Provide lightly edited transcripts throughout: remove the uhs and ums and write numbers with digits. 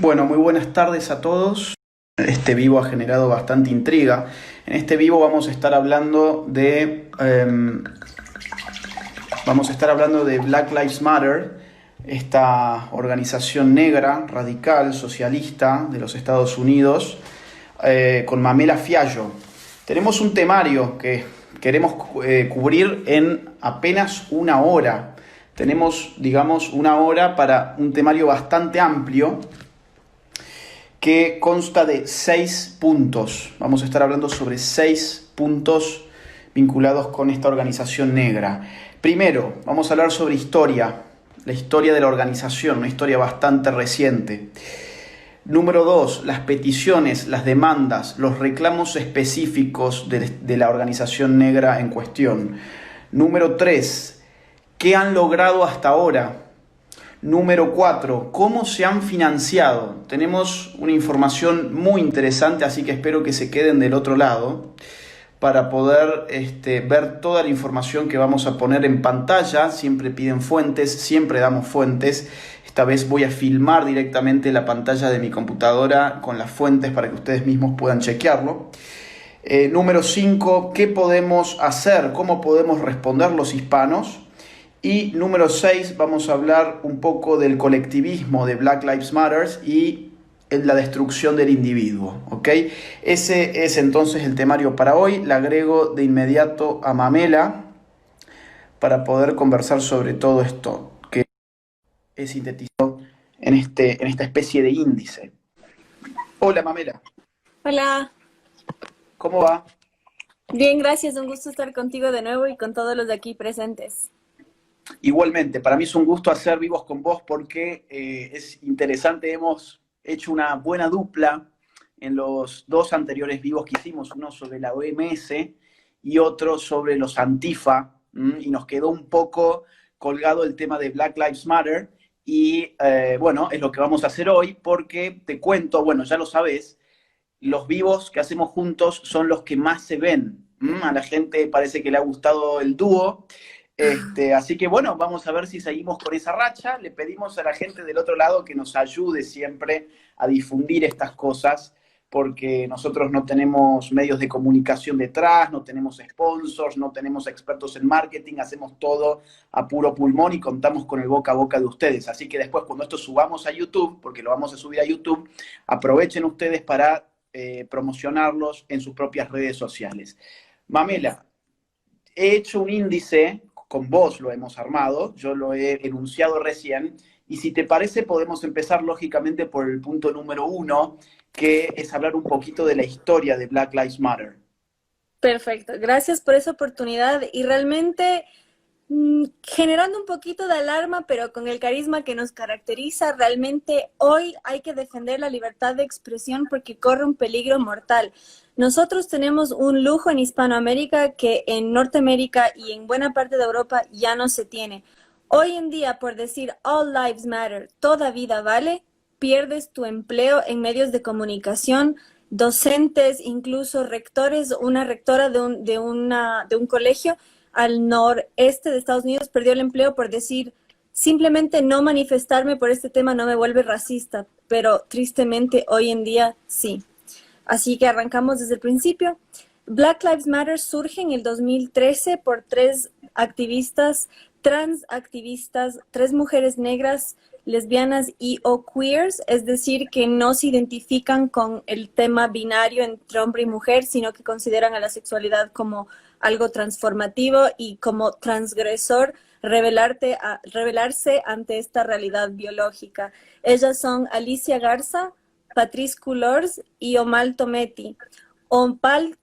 Bueno, muy buenas tardes a todos. Este vivo ha generado bastante intriga. En este vivo vamos a estar hablando de Black Lives Matter, esta organización negra, radical, socialista de los Estados Unidos, con Mamela Fiallo. Tenemos un temario que queremos cubrir en apenas una hora. Tenemos, digamos, una hora para un temario bastante amplio que consta de 6 puntos. Vamos a estar hablando sobre 6 puntos vinculados con esta organización negra. Primero, vamos a hablar sobre historia, la historia de la organización, una historia bastante reciente. Número 2, las peticiones, las demandas, los reclamos específicos de la organización negra en cuestión. Número 3, ¿qué han logrado hasta ahora? Número 4, ¿cómo se han financiado? Tenemos una información muy interesante, así que espero que se queden del otro lado para poder ver toda la información que vamos a poner en pantalla. Siempre piden fuentes, siempre damos fuentes. Esta vez voy a filmar directamente la pantalla de mi computadora con las fuentes para que ustedes mismos puedan chequearlo. Número 5, ¿qué podemos hacer? ¿Cómo podemos responder los hispanos? Y número 6, vamos a hablar un poco del colectivismo de Black Lives Matter y la destrucción del individuo, ¿ok? Ese es entonces el temario para hoy. Le agrego de inmediato a Mamela para poder conversar sobre todo esto que es sintetizado en esta especie de índice. Hola Mamela, Hola, ¿cómo va? bien, gracias, un gusto estar contigo de nuevo y con todos los de aquí presentes. Igualmente, para mí es un gusto hacer vivos con vos porque es interesante, hemos hecho una buena dupla en los dos anteriores vivos que hicimos, uno sobre la OMS y otro sobre los Antifa, y nos quedó un poco colgado el tema de Black Lives Matter y bueno, es lo que vamos a hacer hoy porque te cuento, bueno, ya lo sabes, los vivos que hacemos juntos son los que más se ven. A la gente parece que le ha gustado el dúo. Así que bueno, vamos a ver si seguimos con esa racha. Le pedimos a la gente del otro lado que nos ayude siempre a difundir estas cosas, porque nosotros no tenemos medios de comunicación detrás, no tenemos sponsors, no tenemos expertos en marketing, hacemos todo a puro pulmón y contamos con el boca a boca de ustedes. Así que después cuando esto subamos a YouTube, porque lo vamos a subir a YouTube, aprovechen ustedes para promocionarlos en sus propias redes sociales. Mamela, he hecho un índice, con vos lo hemos armado, yo lo he enunciado recién, y si te parece podemos empezar lógicamente por el punto número 1, que es hablar un poquito de la historia de Black Lives Matter. Perfecto, gracias por esa oportunidad y realmente generando un poquito de alarma, pero con el carisma que nos caracteriza, realmente hoy hay que defender la libertad de expresión porque corre un peligro mortal. Nosotros tenemos un lujo en Hispanoamérica que en Norteamérica y en buena parte de Europa ya no se tiene. Hoy en día, por decir All Lives Matter, toda vida vale, pierdes tu empleo en medios de comunicación, docentes, incluso rectores, una rectora de un colegio al noreste de Estados Unidos perdió el empleo por decir, simplemente no manifestarme por este tema no me vuelve racista, pero tristemente hoy en día sí. Así que arrancamos desde el principio. Black Lives Matter surge en el 2013 por tres activistas, transactivistas, tres mujeres negras, lesbianas y o queers, es decir, que no se identifican con el tema binario entre hombre y mujer, sino que consideran a la sexualidad como algo transformativo y como transgresor revelarse ante esta realidad biológica. Ellas son Alicia Garza, Patrisse Cullors y Omal Tometi. Opal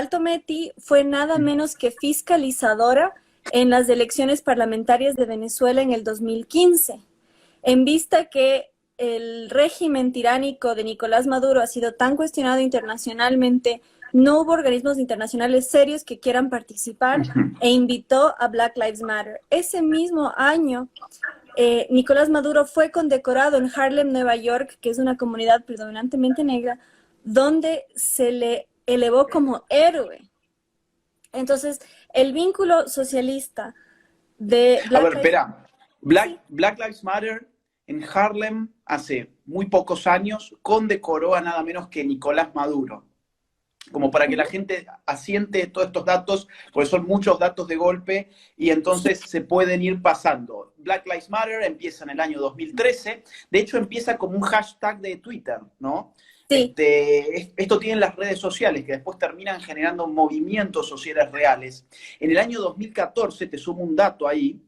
Tometi fue nada menos que fiscalizadora en las elecciones parlamentarias de Venezuela en el 2015. En vista que el régimen tiránico de Nicolás Maduro ha sido tan cuestionado internacionalmente, no hubo organismos internacionales serios que quieran participar e invitó a Black Lives Matter. Ese mismo año, Nicolás Maduro fue condecorado en Harlem, Nueva York, que es una comunidad predominantemente negra, donde se le elevó como héroe. Entonces, el vínculo socialista de A Black ver, Lives espera, Matter, sí, Black Lives Matter en Harlem hace muy pocos años, condecoró a nada menos que Nicolás Maduro. Como para que la gente asiente todos estos datos, porque son muchos datos de golpe, y entonces se pueden ir pasando. Black Lives Matter empieza en el año 2013, de hecho empieza como un hashtag de Twitter, ¿no? Sí. Esto tiene las redes sociales, que después terminan generando movimientos sociales reales. En el año 2014, te sumo un dato ahí,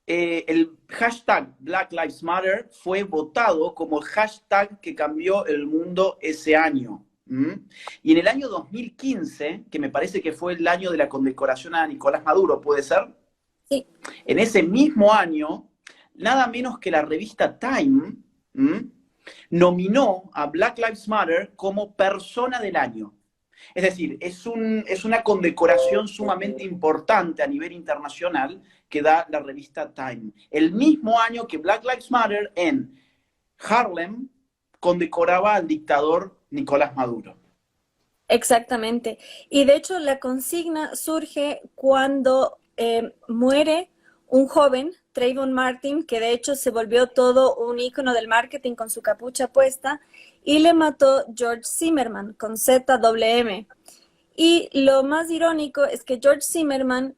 el hashtag Black Lives Matter fue votado como el hashtag que cambió el mundo ese año. Y en el año 2015, que me parece que fue el año de la condecoración a Nicolás Maduro, ¿puede ser? Sí. En ese mismo año, nada menos que la revista Time nominó a Black Lives Matter como persona del año. Es decir, es una condecoración sumamente importante a nivel internacional que da la revista Time. El mismo año que Black Lives Matter en Harlem condecoraba al dictador Nicolás Maduro. Exactamente. Y de hecho la consigna surge cuando muere un joven, Trayvon Martin, que de hecho se volvió todo un ícono del marketing con su capucha puesta, y le mató George Zimmerman con ZWM. Y lo más irónico es que George Zimmerman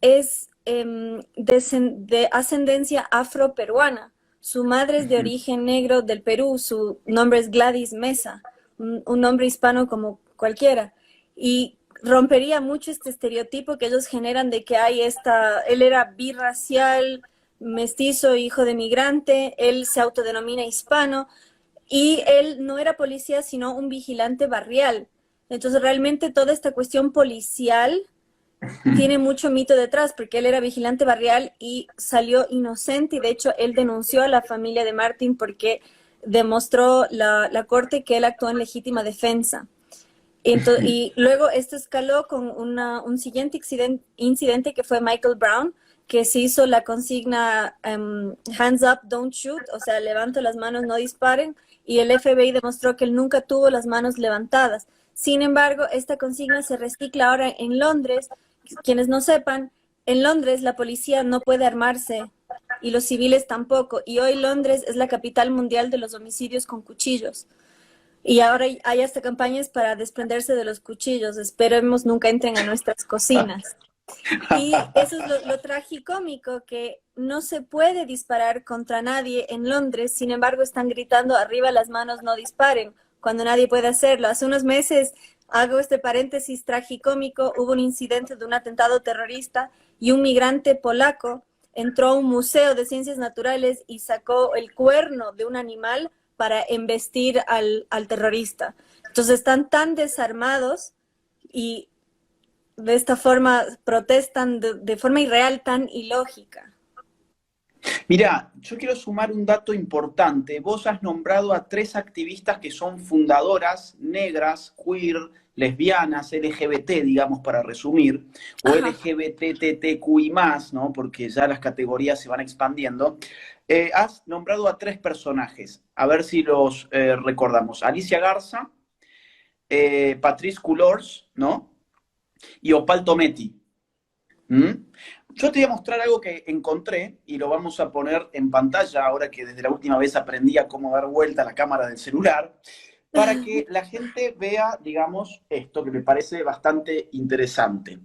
es de ascendencia afroperuana. Su madre es de origen negro del Perú, su nombre es Gladys Mesa, un nombre hispano como cualquiera. Y rompería mucho este estereotipo que ellos generan de que él era birracial, mestizo, hijo de migrante, él se autodenomina hispano, y él no era policía, sino un vigilante barrial. Entonces, realmente toda esta cuestión policial tiene mucho mito detrás, porque él era vigilante barrial y salió inocente, y de hecho él denunció a la familia de Martin porque demostró la corte que él actuó en legítima defensa. Y luego esto escaló con un siguiente incidente que fue Michael Brown, que se hizo la consigna hands up, don't shoot, o sea, levanto las manos, no disparen, y el FBI demostró que él nunca tuvo las manos levantadas. Sin embargo, esta consigna se recicla ahora en Londres. Quienes no sepan, en Londres la policía no puede armarse y los civiles tampoco, y hoy Londres es la capital mundial de los homicidios con cuchillos. Y ahora hay hasta campañas para desprenderse de los cuchillos. Esperemos nunca entren a nuestras cocinas. Y eso es lo tragicómico, que no se puede disparar contra nadie en Londres, sin embargo están gritando arriba las manos, no disparen, cuando nadie puede hacerlo. Hace unos meses, hago este paréntesis tragicómico, hubo un incidente de un atentado terrorista y un migrante polaco entró a un museo de ciencias naturales y sacó el cuerno de un animal para embestir al terrorista. Entonces están tan desarmados y de esta forma protestan de forma irreal, tan ilógica. Mira, yo quiero sumar un dato importante. Vos has nombrado a 3 activistas que son fundadoras, negras, queer, lesbianas, LGBT, digamos, para resumir, o LGBTTQI+, ¿no? Porque ya las categorías se van expandiendo. Has nombrado a 3 personajes, a ver si los recordamos. Alicia Garza, Patrisse Cullors, ¿no? Y Opal Tometi. Yo te voy a mostrar algo que encontré y lo vamos a poner en pantalla ahora que desde la última vez aprendí a cómo dar vuelta a la cámara del celular, para que la gente vea, digamos, esto que me parece bastante interesante.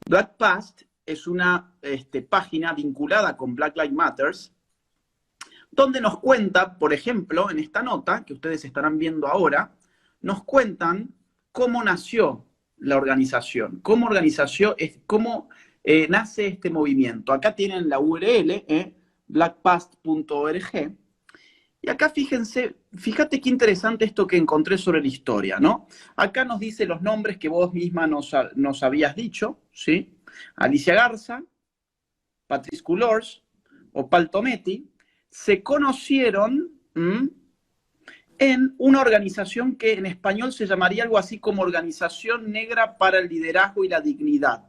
Black Past es una página vinculada con Black Lives Matter, donde nos cuenta, por ejemplo, en esta nota que ustedes estarán viendo ahora, nos cuentan cómo nació la organización, cómo nace este movimiento. Acá tienen la URL, blackpast.org, y acá fíjate qué interesante esto que encontré sobre la historia, ¿no? Acá nos dice los nombres que vos misma nos habías dicho, ¿sí? Alicia Garza, Patrisse Cullors, Opal Tometi, se conocieron en una organización que en español se llamaría algo así como Organización Negra para el Liderazgo y la Dignidad.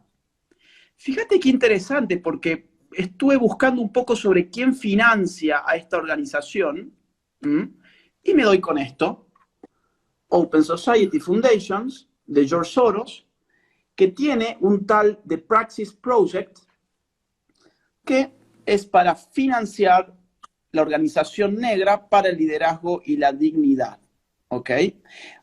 Fíjate qué interesante, porque estuve buscando un poco sobre quién financia a esta organización, y me doy con esto. Open Society Foundations, de George Soros, que tiene un tal The Praxis Project, que es para financiar la organización negra para el liderazgo y la dignidad. ¿Ok?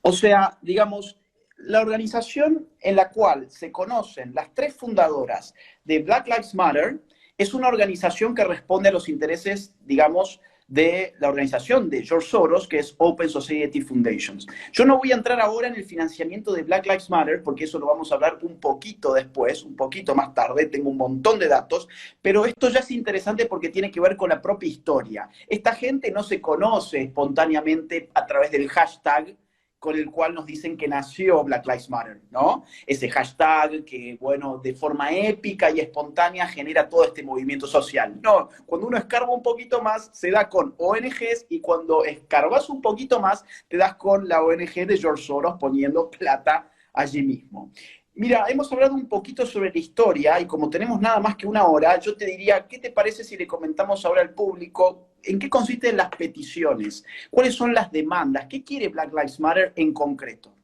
O sea, digamos, la organización en la cual se conocen las tres fundadoras de Black Lives Matter es una organización que responde a los intereses, digamos, de la organización de George Soros, que es Open Society Foundations. Yo no voy a entrar ahora en el financiamiento de Black Lives Matter, porque eso lo vamos a hablar un poquito después, un poquito más tarde, tengo un montón de datos, pero esto ya es interesante porque tiene que ver con la propia historia. Esta gente no se conoce espontáneamente a través del hashtag con el cual nos dicen que nació Black Lives Matter, ¿no? Ese hashtag que, bueno, de forma épica y espontánea genera todo este movimiento social. No, cuando uno escarba un poquito más, se da con ONGs y cuando escarbas un poquito más, te das con la ONG de George Soros poniendo plata allí mismo. Mira, hemos hablado un poquito sobre la historia y como tenemos nada más que una hora, yo te diría, ¿qué te parece si le comentamos ahora al público en qué consisten las peticiones? ¿Cuáles son las demandas? ¿Qué quiere Black Lives Matter en concreto?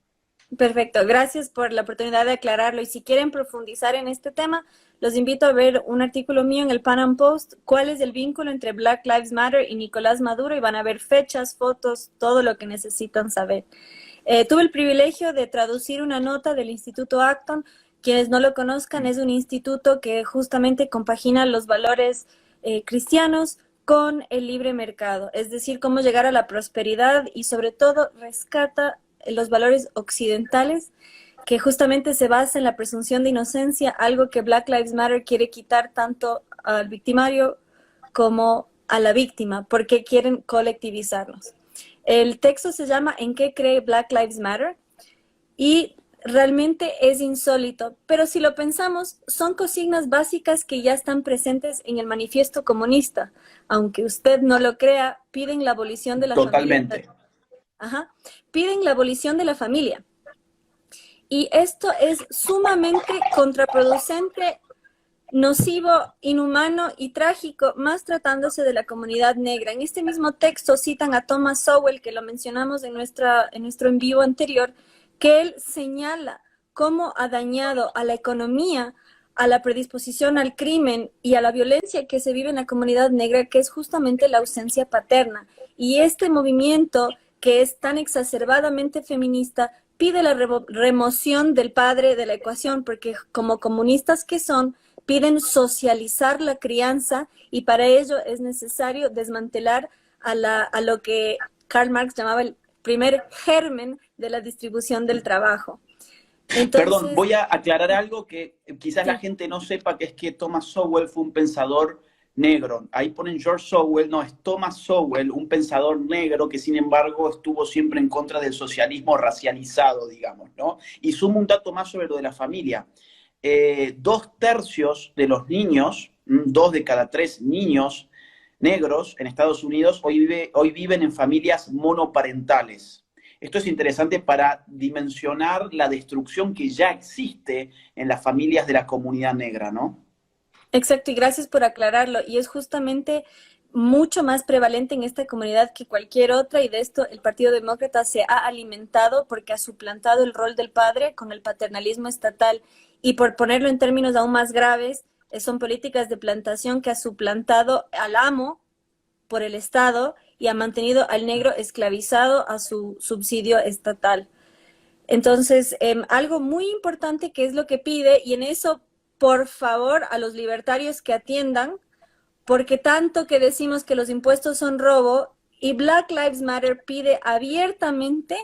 Perfecto, gracias por la oportunidad de aclararlo. Y si quieren profundizar en este tema, los invito a ver un artículo mío en el Pan Am Post, cuál es el vínculo entre Black Lives Matter y Nicolás Maduro, y van a ver fechas, fotos, todo lo que necesitan saber. Tuve el privilegio de traducir una nota del Instituto Acton. Quienes no lo conozcan, es un instituto que justamente compagina los valores cristianos con el libre mercado, es decir, cómo llegar a la prosperidad y sobre todo rescata los valores occidentales que justamente se basa en la presunción de inocencia, algo que Black Lives Matter quiere quitar tanto al victimario como a la víctima, porque quieren colectivizarnos. El texto se llama ¿En qué cree Black Lives Matter? Y realmente es insólito, pero si lo pensamos, son consignas básicas que ya están presentes en el manifiesto comunista. Aunque usted no lo crea, piden la abolición de la familia. Totalmente. Ajá. Piden la abolición de la familia. Y esto es sumamente contraproducente, nocivo, inhumano y trágico, más tratándose de la comunidad negra. En este mismo texto citan a Thomas Sowell, que lo mencionamos en nuestro en vivo anterior, que él señala cómo ha dañado a la economía, a la predisposición al crimen y a la violencia que se vive en la comunidad negra, que es justamente la ausencia paterna. Y este movimiento, que es tan exacerbadamente feminista, pide la remoción del padre de la ecuación, porque como comunistas que son, piden socializar la crianza y para ello es necesario desmantelar a lo que Karl Marx llamaba el primer germen de la distribución del trabajo. Perdón, Entonces, voy a aclarar algo que quizás la sí, gente no sepa, que es que Thomas Sowell fue un pensador negro. Ahí ponen George Sowell, no, es Thomas Sowell, un pensador negro que sin embargo estuvo siempre en contra del socialismo racializado, digamos, ¿no? Y sumo un dato más sobre lo de la familia. 2/3 de los niños, 2 de cada 3 niños negros en Estados Unidos hoy viven en familias monoparentales. Esto es interesante para dimensionar la destrucción que ya existe en las familias de la comunidad negra, ¿no? exacto, y gracias por aclararlo. Y es justamente mucho más prevalente en esta comunidad que cualquier otra, y de esto el Partido Demócrata se ha alimentado porque ha suplantado el rol del padre con el paternalismo estatal. Y por ponerlo en términos aún más graves, son políticas de plantación que ha suplantado al amo por el Estado y ha mantenido al negro esclavizado a su subsidio estatal. Entonces, algo muy importante que es lo que pide, y en eso, por favor, a los libertarios que atiendan, porque tanto que decimos que los impuestos son robo, y Black Lives Matter pide abiertamente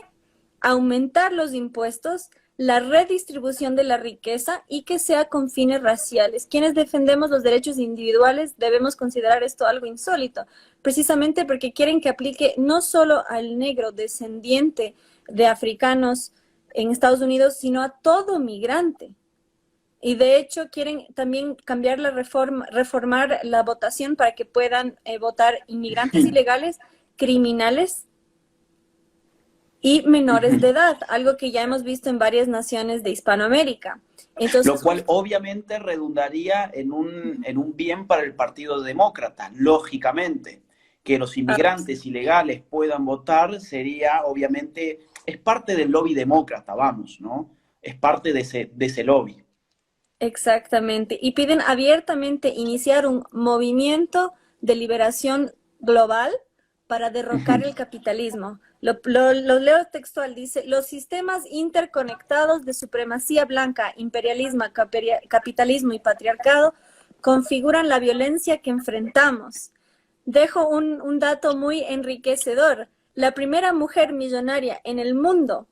aumentar los impuestos, la redistribución de la riqueza y que sea con fines raciales. Quienes defendemos los derechos individuales debemos considerar esto algo insólito, precisamente porque quieren que aplique no solo al negro descendiente de africanos en Estados Unidos, sino a todo migrante. Y de hecho quieren también cambiar reformar la votación para que puedan votar inmigrantes ilegales, criminales y menores de edad, algo que ya hemos visto en varias naciones de Hispanoamérica. Lo Entonces, cual obviamente redundaría en un bien para el Partido Demócrata, lógicamente. Que los inmigrantes ilegales puedan votar sería, obviamente, es parte del lobby demócrata, vamos, ¿no? Es parte de ese lobby. exactamente. Y piden abiertamente iniciar un movimiento de liberación global para derrocar el capitalismo. Lo leo textual, dice, los sistemas interconectados de supremacía blanca, imperialismo, capitalismo y patriarcado configuran la violencia que enfrentamos. Dejo un dato muy enriquecedor. La primera mujer millonaria en el mundo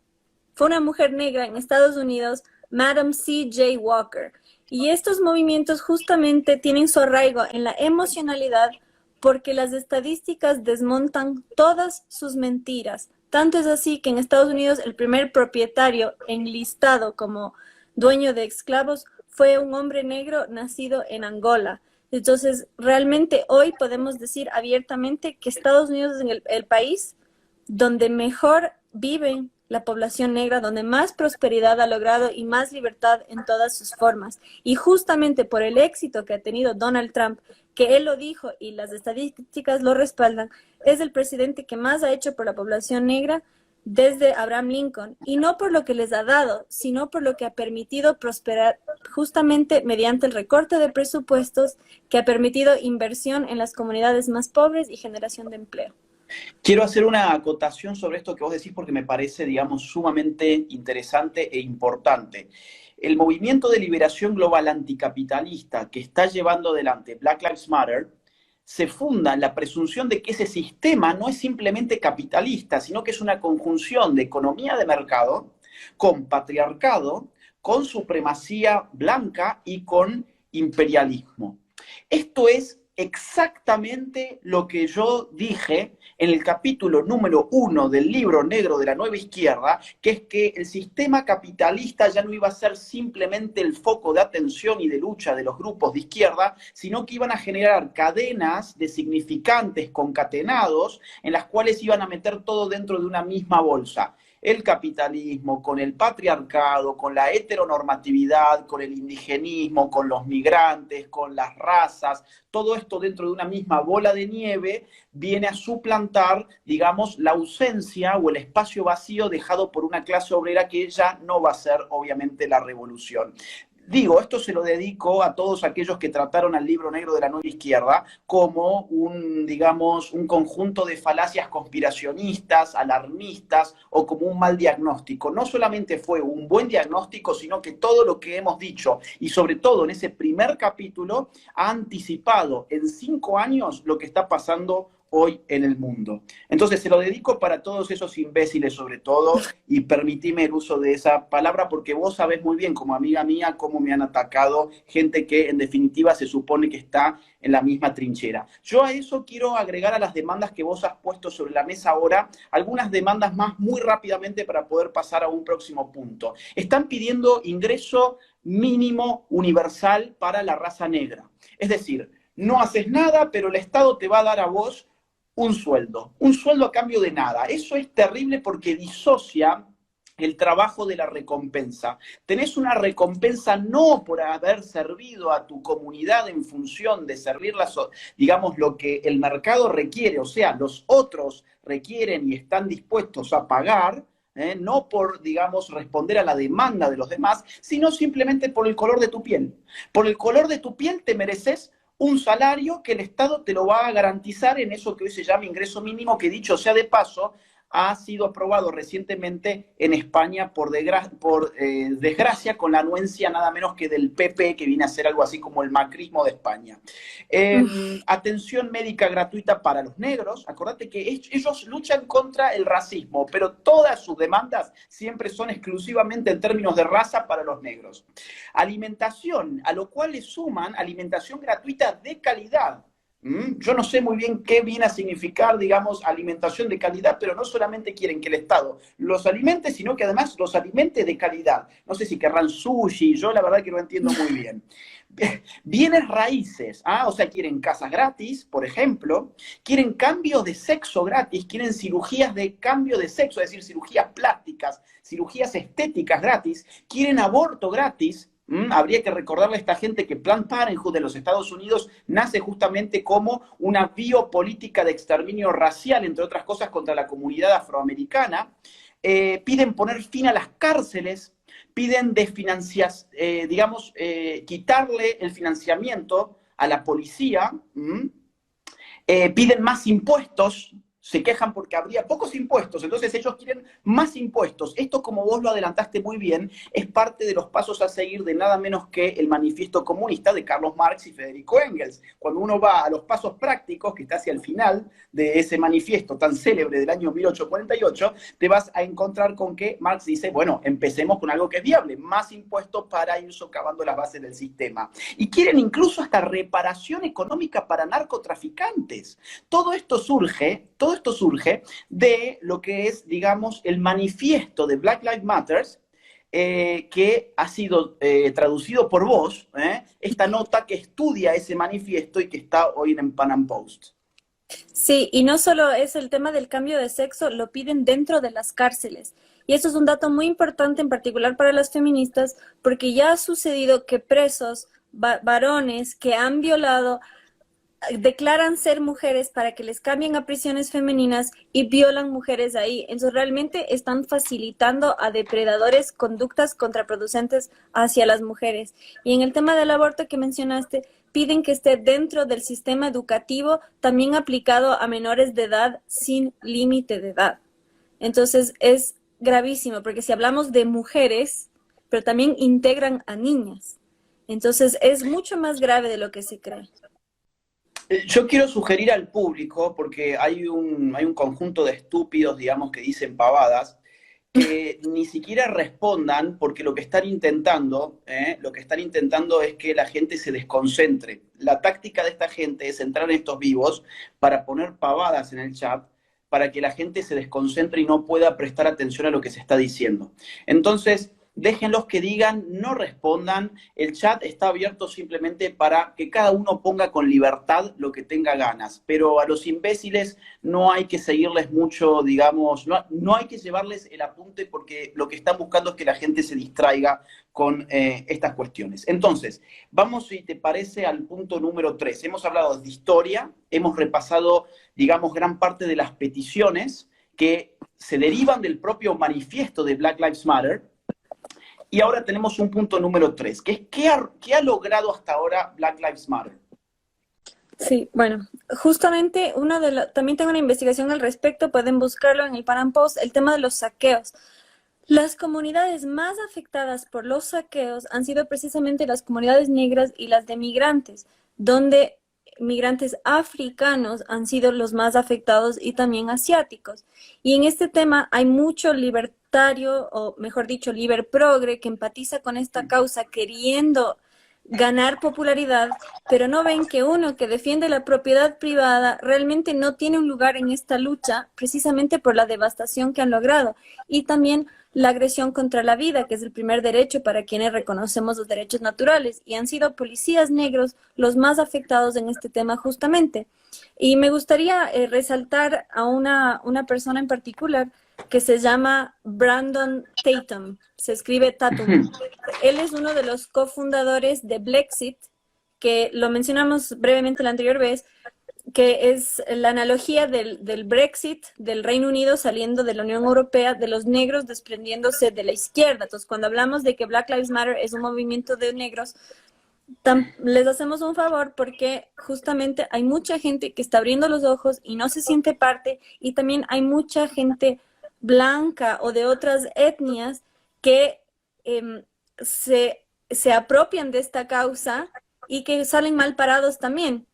fue una mujer negra en Estados Unidos, Madam C.J. Walker. Y estos movimientos justamente tienen su arraigo en la emocionalidad porque las estadísticas desmontan todas sus mentiras. Tanto es así que en Estados Unidos el primer propietario enlistado como dueño de esclavos fue un hombre negro nacido en Angola. Entonces, realmente hoy podemos decir abiertamente que Estados Unidos es el país donde mejor viven la población negra, donde más prosperidad ha logrado y más libertad en todas sus formas. Y justamente por el éxito que ha tenido Donald Trump, que él lo dijo y las estadísticas lo respaldan, es el presidente que más ha hecho por la población negra desde Abraham Lincoln, y no por lo que les ha dado, sino por lo que ha permitido prosperar justamente mediante el recorte de presupuestos que ha permitido inversión en las comunidades más pobres y generación de empleo. Quiero hacer una acotación sobre esto que vos decís porque me parece, digamos, sumamente interesante e importante. El movimiento de liberación global anticapitalista que está llevando adelante Black Lives Matter se funda en la presunción de que ese sistema no es simplemente capitalista, sino que es una conjunción de economía de mercado con patriarcado, con supremacía blanca y con imperialismo. Esto es exactamente lo que yo dije en el capítulo número 1 del libro negro de la nueva izquierda, que es que el sistema capitalista ya no iba a ser simplemente el foco de atención y de lucha de los grupos de izquierda, sino que iban a generar cadenas de significantes concatenados en las cuales iban a meter todo dentro de una misma bolsa. El capitalismo, con el patriarcado, con la heteronormatividad, con el indigenismo, con los migrantes, con las razas, todo esto dentro de una misma bola de nieve viene a suplantar, digamos, la ausencia o el espacio vacío dejado por una clase obrera que ya no va a ser, obviamente, la revolución. Digo, esto se lo dedico a todos aquellos que trataron al libro negro de la nueva izquierda como digamos, un conjunto de falacias conspiracionistas, alarmistas o como un mal diagnóstico. No solamente fue un buen diagnóstico, sino que todo lo que hemos dicho, y sobre todo en ese primer capítulo, ha anticipado en 5 años lo que está pasando hoy en el mundo. Entonces se lo dedico para todos esos imbéciles sobre todo, y permitime el uso de esa palabra porque vos sabés muy bien como amiga mía cómo me han atacado gente que en definitiva se supone que está en la misma trinchera. Yo a eso quiero agregar a las demandas que vos has puesto sobre la mesa ahora, algunas demandas más muy rápidamente para poder pasar a un próximo punto. Están pidiendo ingreso mínimo universal para la raza negra. Es decir, no haces nada, pero el Estado te va a dar a vos un sueldo a cambio de nada. Eso es terrible porque disocia el trabajo de la recompensa. Tenés una recompensa no por haber servido a tu comunidad en función de servir, digamos, lo que el mercado requiere, o sea, los otros requieren y están dispuestos a pagar, no por, digamos, responder a la demanda de los demás, sino simplemente por el color de tu piel. Por el color de tu piel te mereces un salario que el Estado te lo va a garantizar en eso que hoy se llama ingreso mínimo, que dicho sea de paso, ha sido aprobado recientemente en España por desgracia con la anuencia nada menos que del PP, que viene a ser algo así como el macrismo de España. Atención médica gratuita para los negros. Acordate que ellos luchan contra el racismo, pero todas sus demandas siempre son exclusivamente en términos de raza para los negros. Alimentación, a lo cual le suman alimentación gratuita de calidad. Yo no sé muy bien qué viene a significar, digamos, alimentación de calidad, pero no solamente quieren que el Estado los alimente, sino que además los alimente de calidad. No sé si querrán sushi, yo la verdad que no entiendo muy bien. Bienes raíces, o sea, quieren casas gratis, por ejemplo, quieren cambios de sexo gratis, quieren cirugías de cambio de sexo, es decir, cirugías plásticas, cirugías estéticas gratis, quieren aborto gratis. Habría que recordarle a esta gente que Planned Parenthood de los Estados Unidos nace justamente como una biopolítica de exterminio racial, entre otras cosas, contra la comunidad afroamericana. Piden poner fin a las cárceles, piden quitarle el financiamiento a la policía. Piden más impuestos, se quejan porque habría pocos impuestos, entonces ellos quieren más impuestos. Esto, como vos lo adelantaste muy bien, es parte de los pasos a seguir de nada menos que el manifiesto comunista de Carlos Marx y Federico Engels. Cuando uno va a los pasos prácticos, que está hacia el final de ese manifiesto tan célebre del año 1848, te vas a encontrar con que Marx dice, bueno, empecemos con algo que es viable, más impuestos para ir socavando las bases del sistema. Y quieren incluso hasta reparación económica para narcotraficantes. Todo esto surge de lo que es, digamos, el manifiesto de Black Lives Matter, que ha sido traducido por vos, esta nota que estudia ese manifiesto y que está hoy en Pan Am Post. Sí, y no solo es el tema del cambio de sexo, lo piden dentro de las cárceles. Y eso es un dato muy importante, en particular para las feministas, porque ya ha sucedido que presos, varones que han violado, declaran ser mujeres para que les cambien a prisiones femeninas y violan mujeres ahí. Entonces realmente están facilitando a depredadores conductas contraproducentes hacia las mujeres. Y en el tema del aborto que mencionaste, piden que esté dentro del sistema educativo, también aplicado a menores de edad sin límite de edad. Entonces es gravísimo, porque si hablamos de mujeres, pero también integran a niñas. Entonces es mucho más grave de lo que se cree. Yo quiero sugerir al público, porque hay un conjunto de estúpidos, digamos, que dicen pavadas, que ni siquiera respondan, porque lo que están intentando es que la gente se desconcentre. La táctica de esta gente es entrar en estos vivos para poner pavadas en el chat, para que la gente se desconcentre y no pueda prestar atención a lo que se está diciendo. Entonces, déjenlos que digan, no respondan. El chat está abierto simplemente para que cada uno ponga con libertad lo que tenga ganas. Pero a los imbéciles no hay que seguirles mucho, digamos, no hay que llevarles el apunte, porque lo que están buscando es que la gente se distraiga con estas cuestiones. Entonces, vamos, si te parece, al punto número 3. Hemos hablado de historia, hemos repasado, digamos, gran parte de las peticiones que se derivan del propio manifiesto de Black Lives Matter. Y ahora tenemos un punto número 3, que es ¿qué ha logrado hasta ahora Black Lives Matter? Sí, bueno, justamente también tengo una investigación al respecto, pueden buscarlo en el Pan Am Post, el tema de los saqueos. Las comunidades más afectadas por los saqueos han sido precisamente las comunidades negras y las de migrantes, donde migrantes africanos han sido los más afectados y también asiáticos. Y en este tema hay mucho libertario, o mejor dicho, liberprogre, que empatiza con esta causa queriendo ganar popularidad, pero no ven que uno que defiende la propiedad privada realmente no tiene un lugar en esta lucha, precisamente por la devastación que han logrado. Y también la agresión contra la vida, que es el primer derecho para quienes reconocemos los derechos naturales, y han sido policías negros los más afectados en este tema justamente. Y me gustaría resaltar a una persona en particular que se llama Brandon Tatum, se escribe Tatum. Él es uno de los cofundadores de Blexit, que lo mencionamos brevemente la anterior vez, que es la analogía del Brexit, del Reino Unido saliendo de la Unión Europea, de los negros desprendiéndose de la izquierda. Entonces, cuando hablamos de que Black Lives Matter es un movimiento de negros, les hacemos un favor, porque justamente hay mucha gente que está abriendo los ojos y no se siente parte, y también hay mucha gente blanca o de otras etnias que se apropian de esta causa y que salen mal parados también.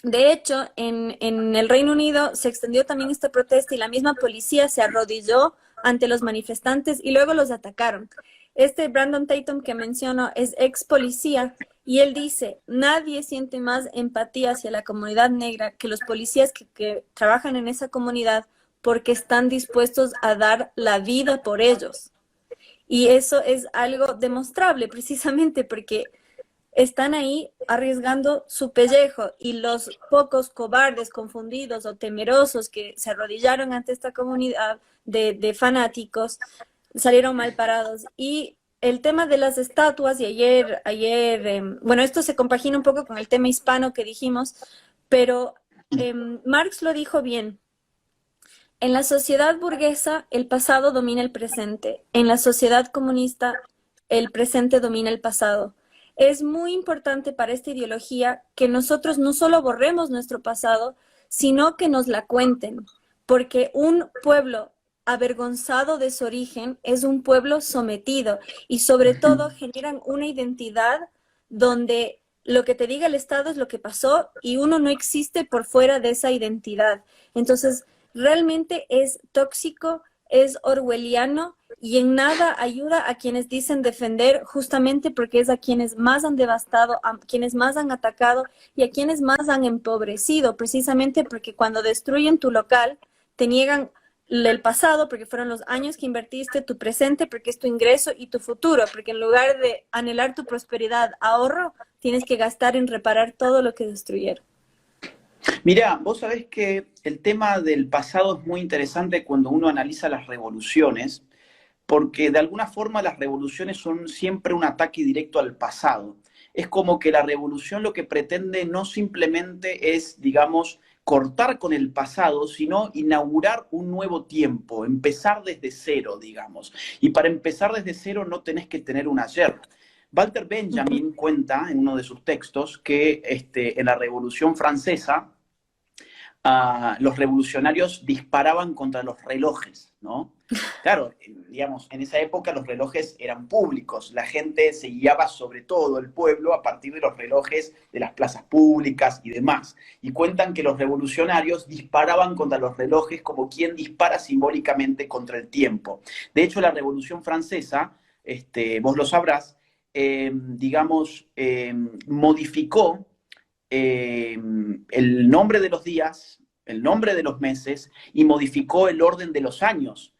De hecho, en el Reino Unido se extendió también esta protesta y la misma policía se arrodilló ante los manifestantes y luego los atacaron. Este Brandon Tatum que menciono es ex policía y él dice, nadie siente más empatía hacia la comunidad negra que los policías que trabajan en esa comunidad, porque están dispuestos a dar la vida por ellos. Y eso es algo demostrable precisamente porque están ahí arriesgando su pellejo, y los pocos cobardes, confundidos o temerosos que se arrodillaron ante esta comunidad de fanáticos salieron mal parados. Y el tema de las estatuas, y bueno, esto se compagina un poco con el tema hispano que dijimos, pero Marx lo dijo bien. En la sociedad burguesa, el pasado domina el presente. En la sociedad comunista, el presente domina el pasado. Es muy importante para esta ideología que nosotros no solo borremos nuestro pasado, sino que nos la cuenten, porque un pueblo avergonzado de su origen es un pueblo sometido y sobre todo generan una identidad donde lo que te diga el Estado es lo que pasó y uno no existe por fuera de esa identidad. Entonces, realmente es tóxico, es orwelliano y en nada ayuda a quienes dicen defender justamente porque es a quienes más han devastado, a quienes más han atacado y a quienes más han empobrecido, precisamente porque cuando destruyen tu local te niegan el pasado porque fueron los años que invertiste, tu presente porque es tu ingreso y tu futuro, porque en lugar de anhelar tu prosperidad, ahorro, tienes que gastar en reparar todo lo que destruyeron. Mirá, vos sabés que el tema del pasado es muy interesante cuando uno analiza las revoluciones, porque de alguna forma las revoluciones son siempre un ataque directo al pasado. Es como que la revolución lo que pretende no simplemente es, digamos, cortar con el pasado, sino inaugurar un nuevo tiempo, empezar desde cero, digamos. Y para empezar desde cero no tenés que tener un ayer. Walter Benjamin cuenta en uno de sus textos que en la Revolución Francesa los revolucionarios disparaban contra los relojes, ¿no? Claro, digamos, en esa época los relojes eran públicos, la gente se guiaba sobre todo el pueblo a partir de los relojes de las plazas públicas y demás. Y cuentan que los revolucionarios disparaban contra los relojes como quien dispara simbólicamente contra el tiempo. De hecho, la Revolución Francesa, vos lo sabrás, digamos, modificó el nombre de los días, el nombre de los meses y modificó el orden de los años.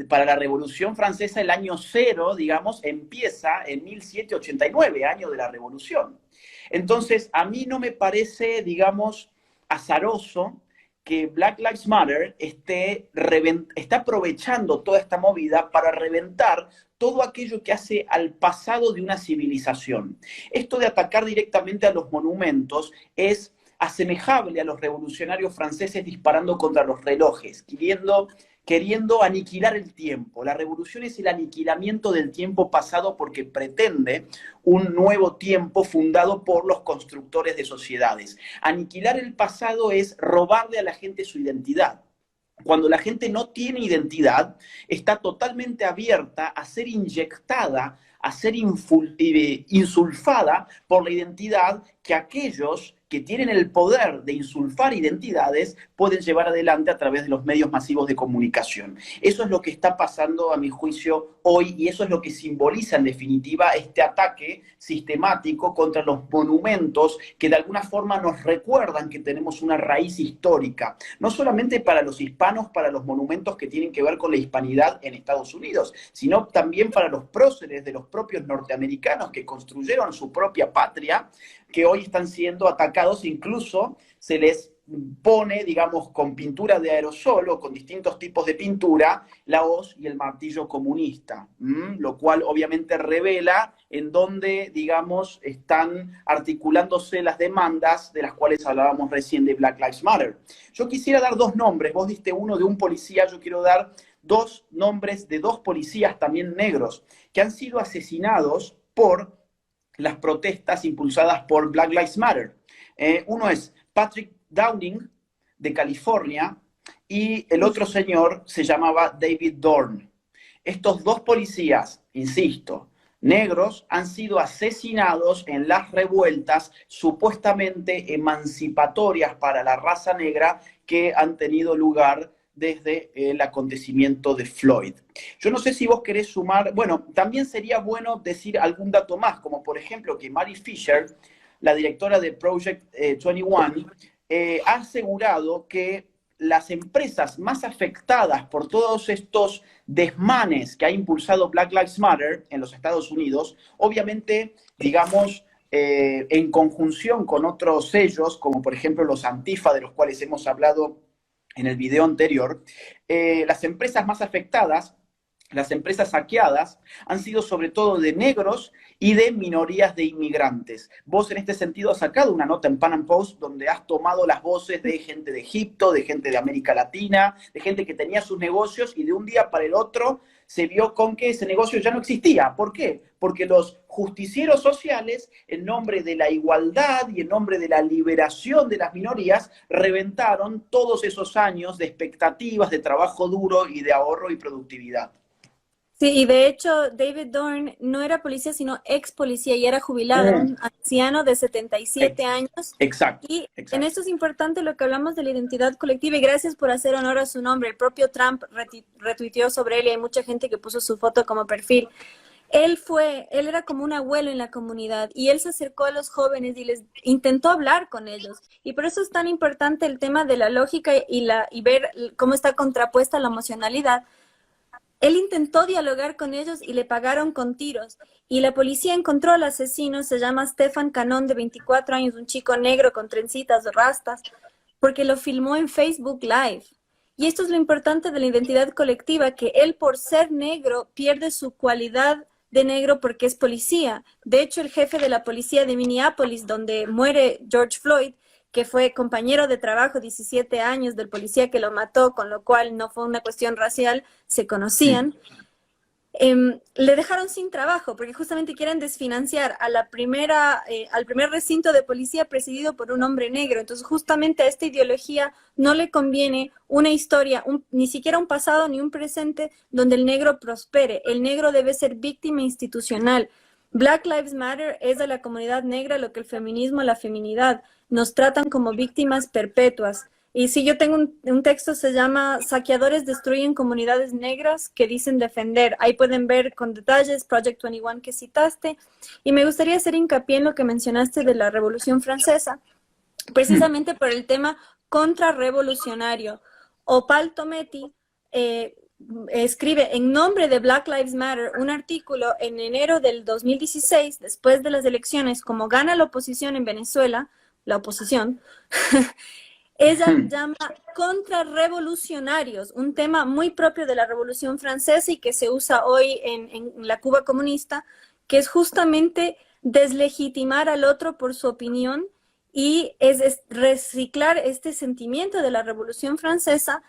Para la Revolución Francesa el año cero, digamos, empieza en 1789, año de la Revolución. Entonces, a mí no me parece, digamos, azaroso que Black Lives Matter está aprovechando toda esta movida para reventar todo aquello que hace al pasado de una civilización. Esto de atacar directamente a los monumentos es asemejable a los revolucionarios franceses disparando contra los relojes, queriendo aniquilar el tiempo. La revolución es el aniquilamiento del tiempo pasado porque pretende un nuevo tiempo fundado por los constructores de sociedades. Aniquilar el pasado es robarle a la gente su identidad. Cuando la gente no tiene identidad, está totalmente abierta a ser inyectada, a ser insulfada por la identidad que aquellos que tienen el poder de insulfar identidades pueden llevar adelante a través de los medios masivos de comunicación. Eso es lo que está pasando, a mi juicio, hoy, y eso es lo que simboliza, en definitiva, este ataque sistemático contra los monumentos que de alguna forma nos recuerdan que tenemos una raíz histórica, no solamente para los hispanos, para los monumentos que tienen que ver con la hispanidad en Estados Unidos, sino también para los próceres de los propios norteamericanos que construyeron su propia patria, que hoy están siendo atacados, incluso se les pone, digamos, con pintura de aerosol o con distintos tipos de pintura, la hoz y el martillo comunista, lo cual obviamente revela en dónde, digamos, están articulándose las demandas de las cuales hablábamos recién de Black Lives Matter. Yo quisiera dar dos nombres, vos diste uno de un policía, yo quiero dar dos nombres de dos policías también negros que han sido asesinados por las protestas impulsadas por Black Lives Matter. Uno es Patrick Downing, de California, y el otro señor se llamaba David Dorn. Estos dos policías, insisto, negros, han sido asesinados en las revueltas supuestamente emancipatorias para la raza negra que han tenido lugar desde el acontecimiento de Floyd. Yo no sé si vos querés sumar, bueno, también sería bueno decir algún dato más, como por ejemplo que Mary Fisher, la directora de Project 21, ha asegurado que las empresas más afectadas por todos estos desmanes que ha impulsado Black Lives Matter en los Estados Unidos, obviamente, digamos, en conjunción con otros sellos, como por ejemplo los Antifa, de los cuales hemos hablado en el video anterior, las empresas más afectadas las empresas saqueadas han sido sobre todo de negros y de minorías de inmigrantes. Vos en este sentido has sacado una nota en Pan Am Post donde has tomado las voces de gente de Egipto, de gente de América Latina, de gente que tenía sus negocios y de un día para el otro se vio con que ese negocio ya no existía. ¿Por qué? Porque los justicieros sociales, en nombre de la igualdad y en nombre de la liberación de las minorías, reventaron todos esos años de expectativas, de trabajo duro y de ahorro y productividad. Sí, y de hecho David Dorn no era policía, sino ex policía y era jubilado, era un anciano de 77 años. Exacto, Y en exacto. esto es importante lo que hablamos de la identidad colectiva y gracias por hacer honor a su nombre. El propio Trump retuiteó sobre él y hay mucha gente que puso su foto como perfil. Él era como un abuelo en la comunidad y él se acercó a los jóvenes y les intentó hablar con ellos. Y por eso es tan importante el tema de la lógica y ver cómo está contrapuesta la emocionalidad. Él intentó dialogar con ellos y le pagaron con tiros. Y la policía encontró al asesino, se llama Stefan Canón, de 24 años, un chico negro con trencitas, rastas, porque lo filmó en Facebook Live. Y esto es lo importante de la identidad colectiva, que él por ser negro pierde su cualidad de negro porque es policía. De hecho, el jefe de la policía de Minneapolis, donde muere George Floyd, que fue compañero de trabajo 17 años del policía que lo mató, con lo cual no fue una cuestión racial, se conocían, le dejaron sin trabajo porque justamente quieren desfinanciar a al primer recinto de policía presidido por un hombre negro. Entonces justamente a esta ideología no le conviene una historia, ni siquiera un pasado ni un presente donde el negro prospere. El negro debe ser víctima institucional. Black Lives Matter es de la comunidad negra lo que el feminismo, la feminidad, nos tratan como víctimas perpetuas. Y sí, yo tengo un texto, se llama Saqueadores destruyen comunidades negras que dicen defender. Ahí pueden ver con detalles Project 21 que citaste. Y me gustaría hacer hincapié en lo que mencionaste de la Revolución Francesa, precisamente por el tema contrarrevolucionario. Opal Tometi escribe en nombre de Black Lives Matter un artículo en enero del 2016, después de las elecciones, como gana la oposición en Venezuela, la oposición, ella llama contrarrevolucionarios, un tema muy propio de la Revolución Francesa y que se usa hoy en la Cuba comunista, que es justamente deslegitimar al otro por su opinión y es reciclar este sentimiento de la Revolución Francesa.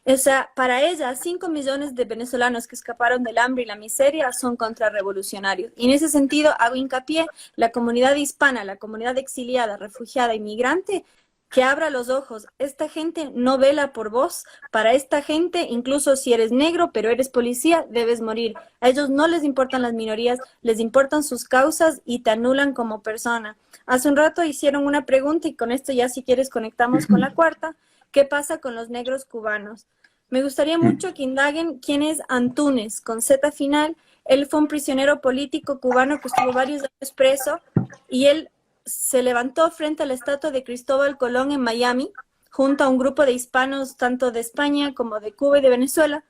O sea, para ella, 5 millones de venezolanos que escaparon del hambre y la miseria son contrarrevolucionarios. Y en ese sentido, hago hincapié, la comunidad hispana, la comunidad exiliada, refugiada, inmigrante, que abra los ojos. Esta gente no vela por vos. Para esta gente, incluso si eres negro, pero eres policía, debes morir. A ellos no les importan las minorías, les importan sus causas y te anulan como persona. Hace un rato hicieron una pregunta y con esto ya si quieres conectamos con la cuarta. ¿Qué pasa con los negros cubanos? Me gustaría mucho que indaguen quién es Antúnez, con Z final. Él fue un prisionero político cubano que estuvo varios años preso y él se levantó frente a la estatua de Cristóbal Colón en Miami, junto a un grupo de hispanos, tanto de España como de Cuba y de Venezuela,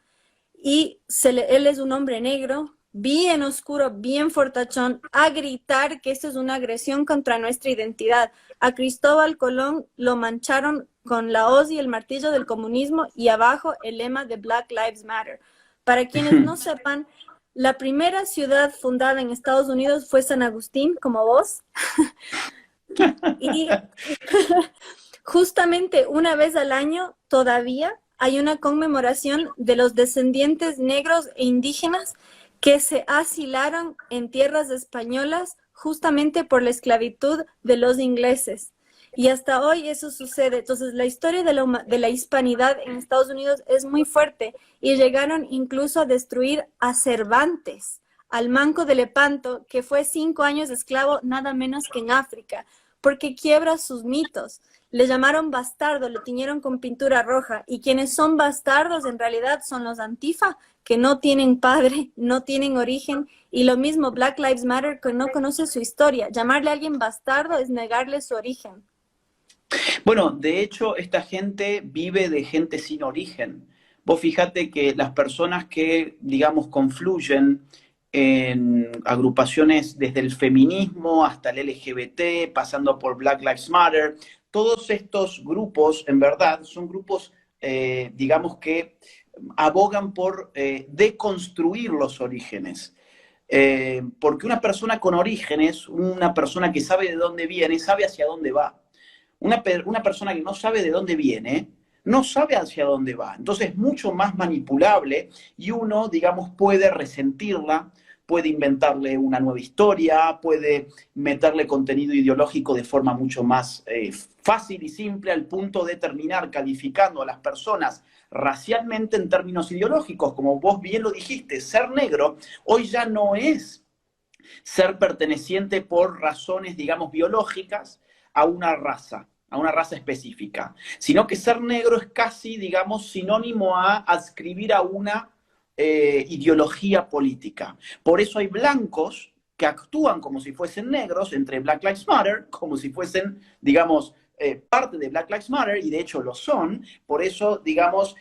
y él es un hombre negro, bien oscuro, bien fortachón, a gritar que esto es una agresión contra nuestra identidad. A Cristóbal Colón lo mancharon con la hoz y el martillo del comunismo y abajo el lema de Black Lives Matter. Para quienes no sepan, la primera ciudad fundada en Estados Unidos fue San Agustín, como vos. Y justamente una vez al año todavía hay una conmemoración de los descendientes negros e indígenas que se asilaron en tierras españolas justamente por la esclavitud de los ingleses. Y hasta hoy eso sucede. Entonces la historia de la hispanidad en Estados Unidos es muy fuerte y llegaron incluso a destruir a Cervantes, al Manco de Lepanto, que fue 5 años esclavo nada menos que en África, porque quiebra sus mitos. Le llamaron bastardo, le tiñeron con pintura roja, y quienes son bastardos en realidad son los antifa, que no tienen padre, no tienen origen, y lo mismo Black Lives Matter, que no conoce su historia. Llamarle a alguien bastardo es negarle su origen. Bueno, de hecho, esta gente vive de gente sin origen. Vos fíjate que las personas que, digamos, confluyen en agrupaciones desde el feminismo hasta el LGBT, pasando por Black Lives Matter, todos estos grupos, en verdad, son grupos, digamos que abogan por deconstruir los orígenes. Porque una persona con orígenes, una persona que sabe de dónde viene, sabe hacia dónde va. Una persona que no sabe de dónde viene, no sabe hacia dónde va. Entonces es mucho más manipulable y uno, digamos, puede resentirla, puede inventarle una nueva historia, puede meterle contenido ideológico de forma mucho más fácil y simple, al punto de terminar calificando a las personas racialmente en términos ideológicos. Como vos bien lo dijiste, ser negro hoy ya no es ser perteneciente por razones, digamos, biológicas a una raza específica, sino que ser negro es casi, digamos, sinónimo a adscribir a una ideología política. Por eso hay blancos que actúan como si fuesen negros entre Black Lives Matter, como si fuesen, digamos, parte de Black Lives Matter, y de hecho lo son. Por eso, digamos,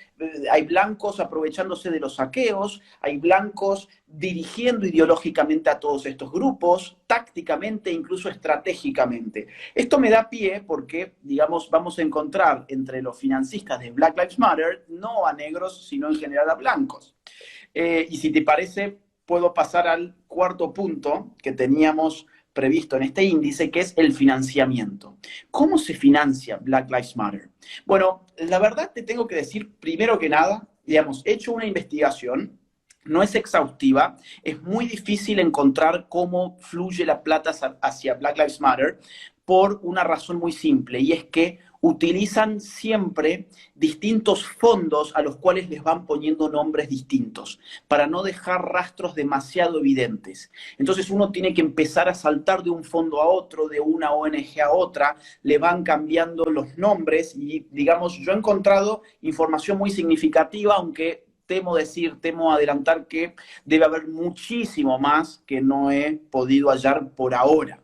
hay blancos aprovechándose de los saqueos, hay blancos dirigiendo ideológicamente a todos estos grupos, tácticamente, incluso estratégicamente. Esto me da pie porque, digamos, vamos a encontrar entre los financistas de Black Lives Matter no a negros, sino en general a blancos. Y si te parece, puedo pasar al cuarto punto que teníamos previsto en este índice, que es el financiamiento. ¿Cómo se financia Black Lives Matter? Bueno, la verdad te tengo que decir, primero que nada, digamos, he hecho una investigación, no es exhaustiva, es muy difícil encontrar cómo fluye la plata hacia Black Lives Matter por una razón muy simple, y es que utilizan siempre distintos fondos a los cuales les van poniendo nombres distintos, para no dejar rastros demasiado evidentes. Entonces uno tiene que empezar a saltar de un fondo a otro, de una ONG a otra, le van cambiando los nombres y, digamos, yo he encontrado información muy significativa, aunque temo adelantar que debe haber muchísimo más que no he podido hallar por ahora.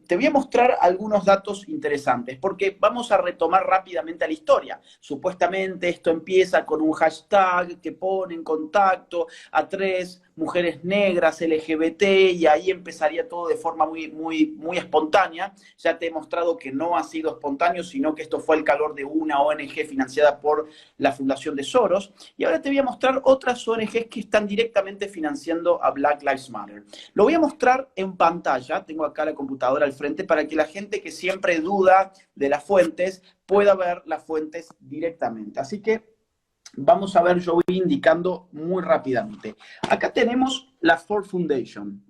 Te voy a mostrar algunos datos interesantes, porque vamos a retomar rápidamente a la historia. Supuestamente esto empieza con un hashtag que pone en contacto a 3 mujeres negras LGBT, y ahí empezaría todo de forma muy espontánea. Ya te he mostrado que no ha sido espontáneo, sino que esto fue el calor de una ONG financiada por la Fundación de Soros. Y ahora te voy a mostrar otras ONGs que están directamente financiando a Black Lives Matter. Lo voy a mostrar en pantalla, tengo acá la computadora al frente, para que la gente que siempre duda de las fuentes pueda ver las fuentes directamente. Así que vamos a ver, yo voy indicando muy rápidamente. Acá tenemos la Ford Foundation,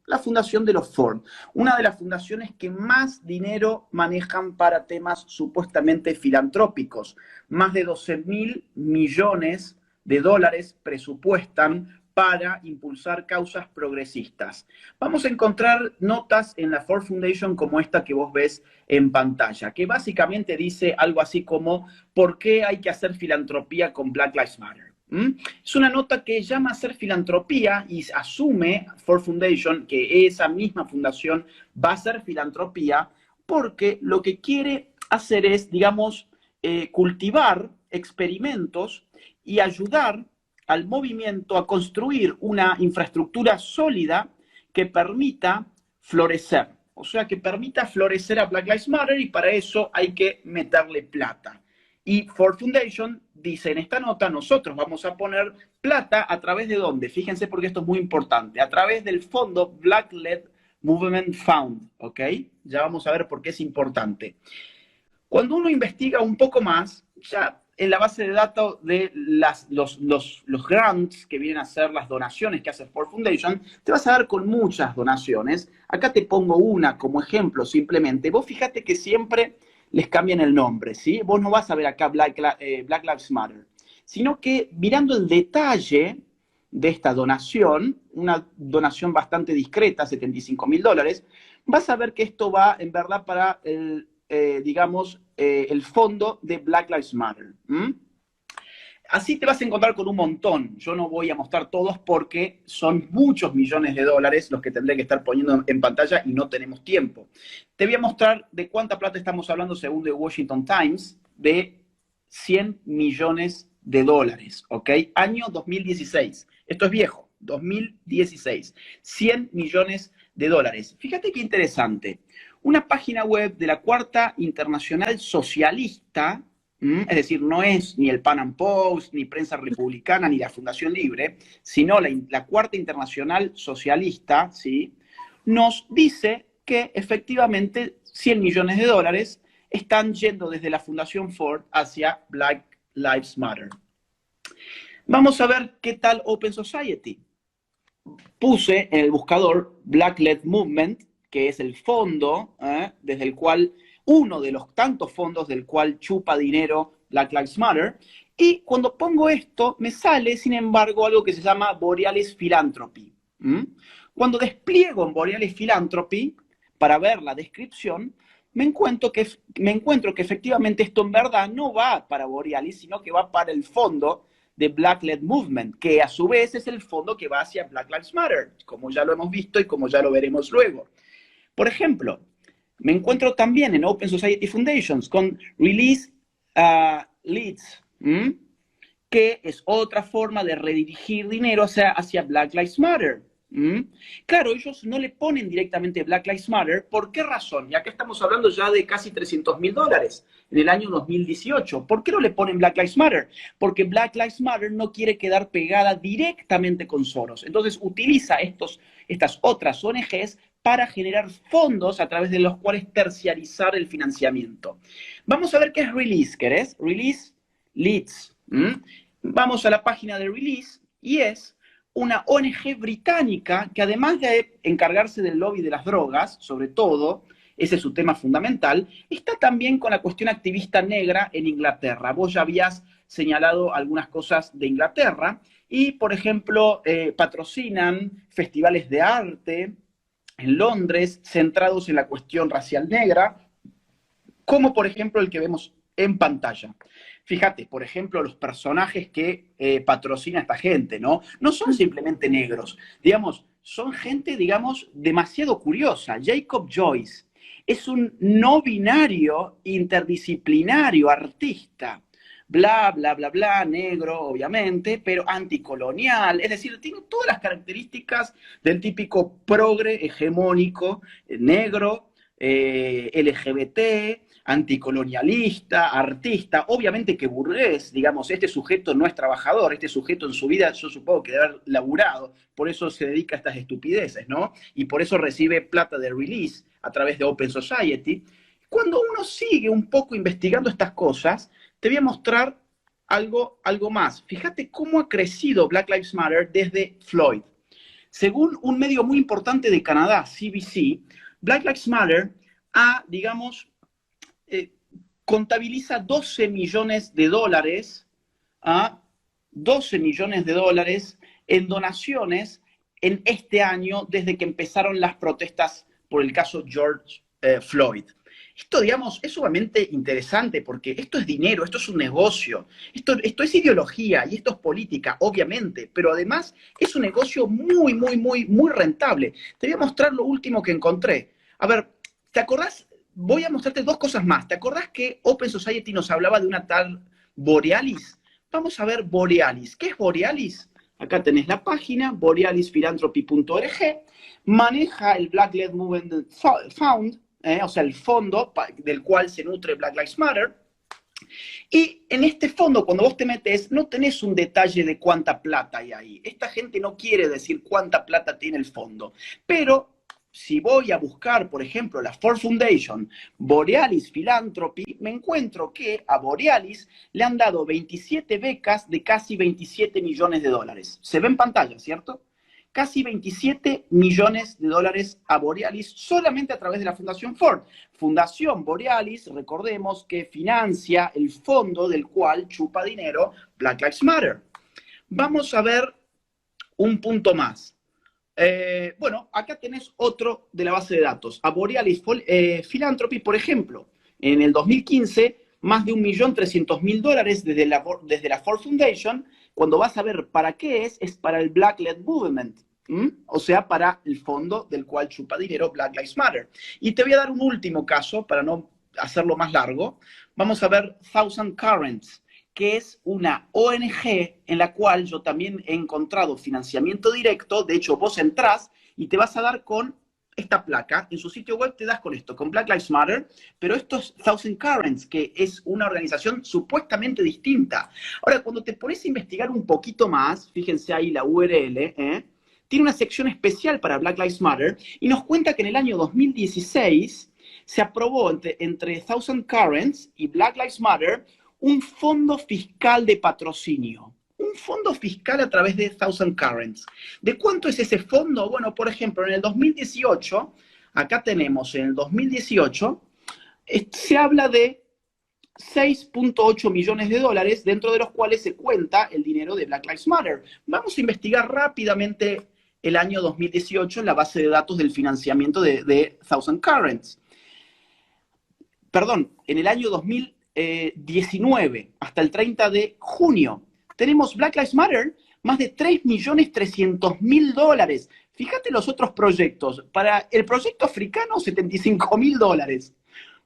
la fundación de los Ford, una de las fundaciones que más dinero manejan para temas supuestamente filantrópicos. Más de 12.000 millones de dólares presupuestan para impulsar causas progresistas. Vamos a encontrar notas en la Ford Foundation como esta que vos ves en pantalla, que básicamente dice algo así como ¿por qué hay que hacer filantropía con Black Lives Matter? Es una nota que llama a hacer filantropía y asume Ford Foundation que esa misma fundación va a hacer filantropía porque lo que quiere hacer es, digamos, cultivar experimentos y ayudar al movimiento a construir una infraestructura sólida que permita florecer. O sea, que permita florecer a Black Lives Matter, y para eso hay que meterle plata. Y Ford Foundation dice en esta nota, nosotros vamos a poner plata a través de ¿dónde? Fíjense porque esto es muy importante. A través del fondo Black Led Movement Fund, ¿ok? Ya vamos a ver por qué es importante. Cuando uno investiga un poco más, ya en la base de datos de los grants que vienen a ser las donaciones que hace Ford Foundation, te vas a dar con muchas donaciones. Acá te pongo una como ejemplo simplemente. Vos fíjate que siempre les cambian el nombre, ¿sí? Vos no vas a ver acá Black Lives Matter, sino que mirando el detalle de esta donación, una donación bastante discreta, $75.000, vas a ver que esto va en verdad para el fondo de Black Lives Matter. Así te vas a encontrar con un montón. Yo no voy a mostrar todos porque son muchos millones de dólares los que tendré que estar poniendo en pantalla y no tenemos tiempo. Te voy a mostrar de cuánta plata estamos hablando según The Washington Times, de 100 millones de dólares, ¿ok? Año 2016. Esto es viejo, 2016. 100 millones de dólares. Fíjate qué interesante. Una página web de la Cuarta Internacional Socialista Es decir, no es ni el Pan Am Post, ni Prensa Republicana, ni la Fundación Libre, sino la Cuarta Internacional Socialista, ¿sí? Nos dice que efectivamente 100 millones de dólares están yendo desde la Fundación Ford hacia Black Lives Matter. Vamos a ver qué tal Open Society. Puse en el buscador Black Led Movement, que es el fondo desde el cual, uno de los tantos fondos del cual chupa dinero Black Lives Matter, y cuando pongo esto me sale, sin embargo, algo que se llama Borealis Philanthropy. Cuando despliego en Borealis Philanthropy, para ver la descripción, me encuentro que efectivamente esto en verdad no va para Borealis, sino que va para el fondo de Black Led Movement, que a su vez es el fondo que va hacia Black Lives Matter, como ya lo hemos visto y como ya lo veremos luego. Por ejemplo, me encuentro también en Open Society Foundations con Release Leads, que es otra forma de redirigir dinero hacia Black Lives Matter. Claro, ellos no le ponen directamente Black Lives Matter. ¿Por qué razón? Y acá estamos hablando ya de casi $300.000 en el año 2018. ¿Por qué no le ponen Black Lives Matter? Porque Black Lives Matter no quiere quedar pegada directamente con Soros. Entonces utiliza estas otras ONGs para generar fondos a través de los cuales terciarizar el financiamiento. Vamos a ver qué es Release, ¿querés? Release Leads. Vamos a la página de Release y es una ONG británica que además de encargarse del lobby de las drogas, sobre todo, ese es su tema fundamental, está también con la cuestión activista negra en Inglaterra. Vos ya habías señalado algunas cosas de Inglaterra y, por ejemplo, patrocinan festivales de arte en Londres centrados en la cuestión racial negra, como por ejemplo el que vemos en pantalla. Fíjate, por ejemplo, los personajes que patrocina esta gente, ¿no? No son simplemente negros, digamos, son gente, digamos, demasiado curiosa. Jacob Joyce es un no binario interdisciplinario artista, bla, bla, bla, bla, negro, obviamente, pero anticolonial, es decir, tiene todas las características del típico progre hegemónico, negro, LGBT, anticolonialista, artista, obviamente que burgués, digamos, este sujeto no es trabajador, este sujeto en su vida yo supongo que debe haber laburado, por eso se dedica a estas estupideces, ¿no? Y por eso recibe plata de Release a través de Open Society. Cuando uno sigue un poco investigando estas cosas, te voy a mostrar algo más. Fíjate cómo ha crecido Black Lives Matter desde Floyd. Según un medio muy importante de Canadá, CBC, Black Lives Matter digamos, contabiliza 12 millones de dólares, 12 millones de dólares en donaciones en este año desde que empezaron las protestas por el caso George Floyd. Esto, digamos, es sumamente interesante porque esto es dinero, esto es un negocio, esto es ideología y esto es política, obviamente, pero además es un negocio muy, muy, muy, muy rentable. Te voy a mostrar lo último que encontré. A ver, ¿te acordás? Voy a mostrarte dos cosas más. ¿Te acordás que Open Society nos hablaba de una tal Borealis? Vamos a ver Borealis. ¿Qué es Borealis? Acá tenés la página, borealisphilanthropy.org. Maneja el Black Lives Movement Fund, o sea, el fondo del cual se nutre Black Lives Matter. Y en este fondo, cuando vos te metes, no tenés un detalle de cuánta plata hay ahí. Esta gente no quiere decir cuánta plata tiene el fondo. Pero si voy a buscar, por ejemplo, la Ford Foundation, Borealis Philanthropy, me encuentro que a Borealis le han dado 27 becas de casi 27 millones de dólares. Se ve en pantalla, ¿cierto? Casi 27 millones de dólares a Borealis solamente a través de la Fundación Ford. Fundación Borealis, recordemos que financia el fondo del cual chupa dinero Black Lives Matter. Vamos a ver un punto más. Bueno, acá tenés otro de la base de datos. A Borealis Philanthropy, por ejemplo, en el 2015, más de 1.300.000 dólares desde la Ford Foundation. Cuando vas a ver para qué es para el Black Lives Movement, o sea, para el fondo del cual chupa dinero Black Lives Matter. Y te voy a dar un último caso, para no hacerlo más largo. Vamos a ver Thousand Currents, que es una ONG en la cual yo también he encontrado financiamiento directo. De hecho, vos entrás y te vas a dar con esta placa, en su sitio web te das con esto, con Black Lives Matter, pero esto es Thousand Currents, que es una organización supuestamente distinta. Ahora, cuando te pones a investigar un poquito más, fíjense ahí la URL, tiene una sección especial para Black Lives Matter y nos cuenta que en el año 2016 se aprobó entre Thousand Currents y Black Lives Matter un fondo fiscal de patrocinio. Un fondo fiscal a través de Thousand Currents. ¿De cuánto es ese fondo? Bueno, por ejemplo, en el 2018, acá tenemos en el 2018, se habla de 6.8 millones de dólares, dentro de los cuales se cuenta el dinero de Black Lives Matter. Vamos a investigar rápidamente el año 2018 en la base de datos del financiamiento de Thousand Currents. Perdón, en el año 2019, hasta el 30 de junio, tenemos Black Lives Matter, más de 3.300.000 dólares. Fíjate los otros proyectos. Para el proyecto africano, 75.000 dólares.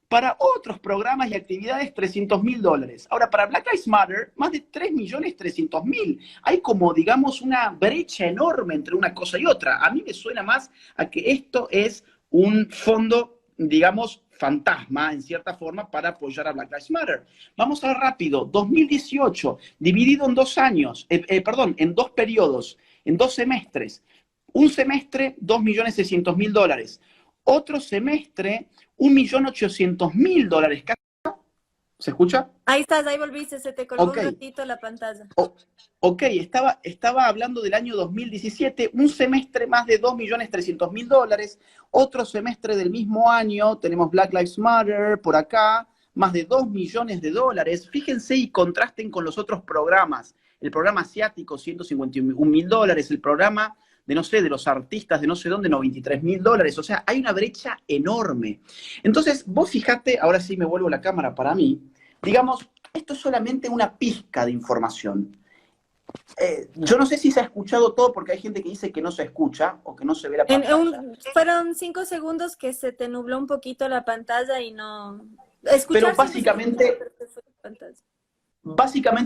Para otros programas y actividades, 300.000 dólares. Ahora, para Black Lives Matter, más de 3.300.000. Hay como, digamos, una brecha enorme entre una cosa y otra. A mí me suena más a que esto es un fondo, digamos, fantasma, en cierta forma, para apoyar a Black Lives Matter. Vamos a ver rápido. 2018, dividido en 2 años, en 2 periodos, en 2 semestres. Un semestre, 2.600.000 dólares. Otro semestre, 1.800.000 dólares. ¿Se escucha? Ahí estás, ahí volviste, se te colgó un ratito la pantalla. Ok, estaba hablando del año 2017, un semestre más de 2.300.000 dólares, otro semestre del mismo año, tenemos Black Lives Matter por acá, más de 2 millones de dólares. Fíjense y contrasten con los otros programas. El programa asiático, 151.000 dólares, el programa de, no sé, de los artistas de no sé dónde, 93.000 dólares. O sea, hay una brecha enorme. Entonces, vos fijate, ahora sí me vuelvo la cámara para mí, digamos, esto es solamente una pizca de información. Yo no sé si se ha escuchado todo porque hay gente que dice que no se escucha o que no se ve la pantalla. Fueron 5 segundos que se te nubló un poquito la pantalla y no... Pero básicamente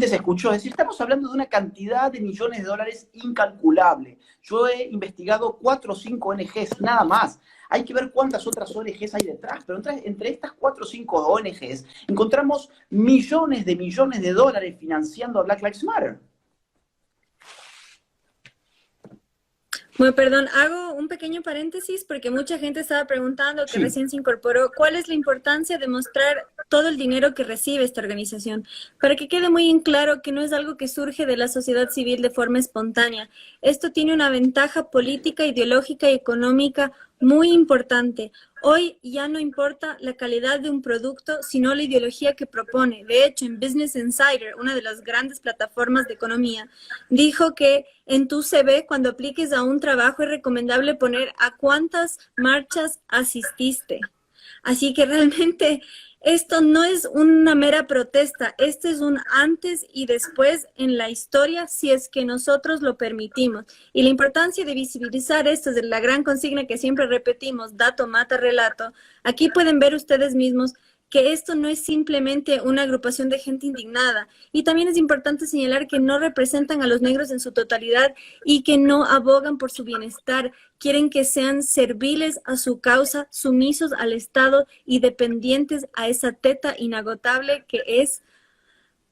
se escuchó. Es decir, estamos hablando de una cantidad de millones de dólares incalculable. Yo he investigado 4 o 5 ONGs, nada más. Hay que ver cuántas otras ONGs hay detrás, pero entre estas 4 o 5 ONGs encontramos millones de dólares financiando a Black Lives Matter. Bueno, perdón, hago un pequeño paréntesis porque mucha gente estaba preguntando, que recién se incorporó, ¿cuál es la importancia de mostrar todo el dinero que recibe esta organización? Para que quede muy en claro que no es algo que surge de la sociedad civil de forma espontánea. Esto tiene una ventaja política, ideológica y económica muy importante. Hoy ya no importa la calidad de un producto, sino la ideología que propone. De hecho, en Business Insider, una de las grandes plataformas de economía, dijo que en tu CV, cuando apliques a un trabajo, es recomendable poner a cuántas marchas asististe. Así que realmente esto no es una mera protesta, este es un antes y después en la historia, si es que nosotros lo permitimos. Y la importancia de visibilizar esto es la gran consigna que siempre repetimos, dato mata relato. Aquí pueden ver ustedes mismos que esto no es simplemente una agrupación de gente indignada. Y también es importante señalar que no representan a los negros en su totalidad y que no abogan por su bienestar. Quieren que sean serviles a su causa, sumisos al Estado y dependientes a esa teta inagotable que es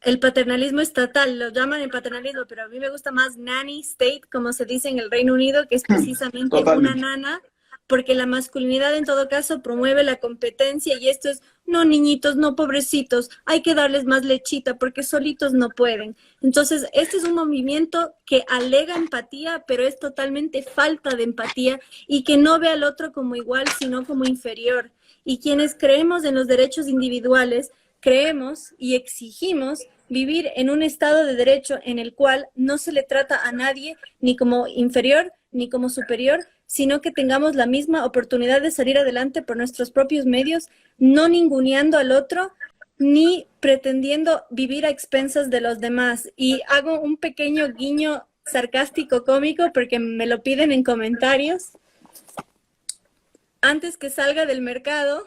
el paternalismo estatal. Lo llaman el paternalismo, pero a mí me gusta más nanny state, como se dice en el Reino Unido, que es precisamente una nana, porque la masculinidad en todo caso promueve la competencia y esto es, no niñitos, no pobrecitos, hay que darles más lechita porque solitos no pueden. Entonces, este es un movimiento que alega empatía, pero es totalmente falta de empatía y que no ve al otro como igual, sino como inferior. Y quienes creemos en los derechos individuales, creemos y exigimos vivir en un estado de derecho en el cual no se le trata a nadie ni como inferior ni como superior, sino que tengamos la misma oportunidad de salir adelante por nuestros propios medios, no ninguneando al otro, ni pretendiendo vivir a expensas de los demás. Y hago un pequeño guiño sarcástico cómico porque me lo piden en comentarios. Antes que salga del mercado,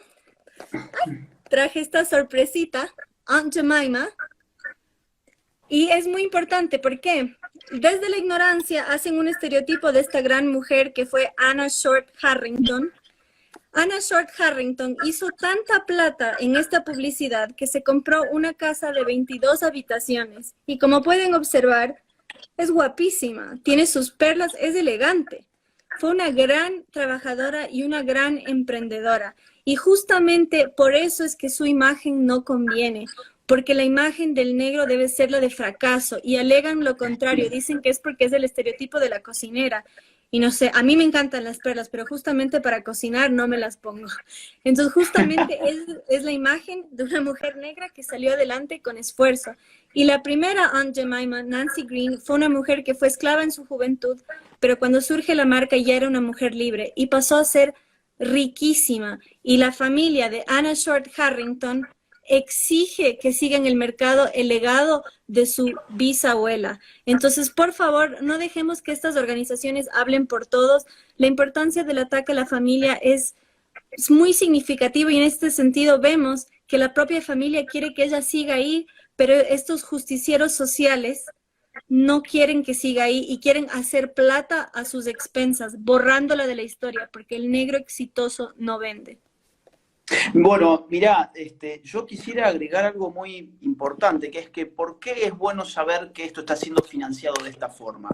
traje esta sorpresita, Aunt Jemima, y es muy importante, ¿por qué? Desde la ignorancia hacen un estereotipo de esta gran mujer que fue Anna Short Harrington, Anna Short Harrington hizo tanta plata en esta publicidad que se compró una casa de 22 habitaciones y como pueden observar, es guapísima, tiene sus perlas, es elegante. Fue una gran trabajadora y una gran emprendedora. Y justamente por eso es que su imagen no conviene, porque la imagen del negro debe ser la de fracaso y alegan lo contrario, dicen que es porque es el estereotipo de la cocinera. Y no sé, a mí me encantan las perlas, pero justamente para cocinar no me las pongo. Entonces justamente es la imagen de una mujer negra que salió adelante con esfuerzo. Y la primera Aunt Jemima, Nancy Green, fue una mujer que fue esclava en su juventud, pero cuando surge la marca ya era una mujer libre y pasó a ser riquísima. Y la familia de Anna Short Harrington exige que siga en el mercado el legado de su bisabuela. Entonces, por favor, no dejemos que estas organizaciones hablen por todos. La importancia del ataque a la familia es muy significativo y en este sentido vemos que la propia familia quiere que ella siga ahí, pero estos justicieros sociales no quieren que siga ahí y quieren hacer plata a sus expensas, borrándola de la historia, porque el negro exitoso no vende. Bueno, mirá, yo quisiera agregar algo muy importante, que es que ¿por qué es bueno saber que esto está siendo financiado de esta forma?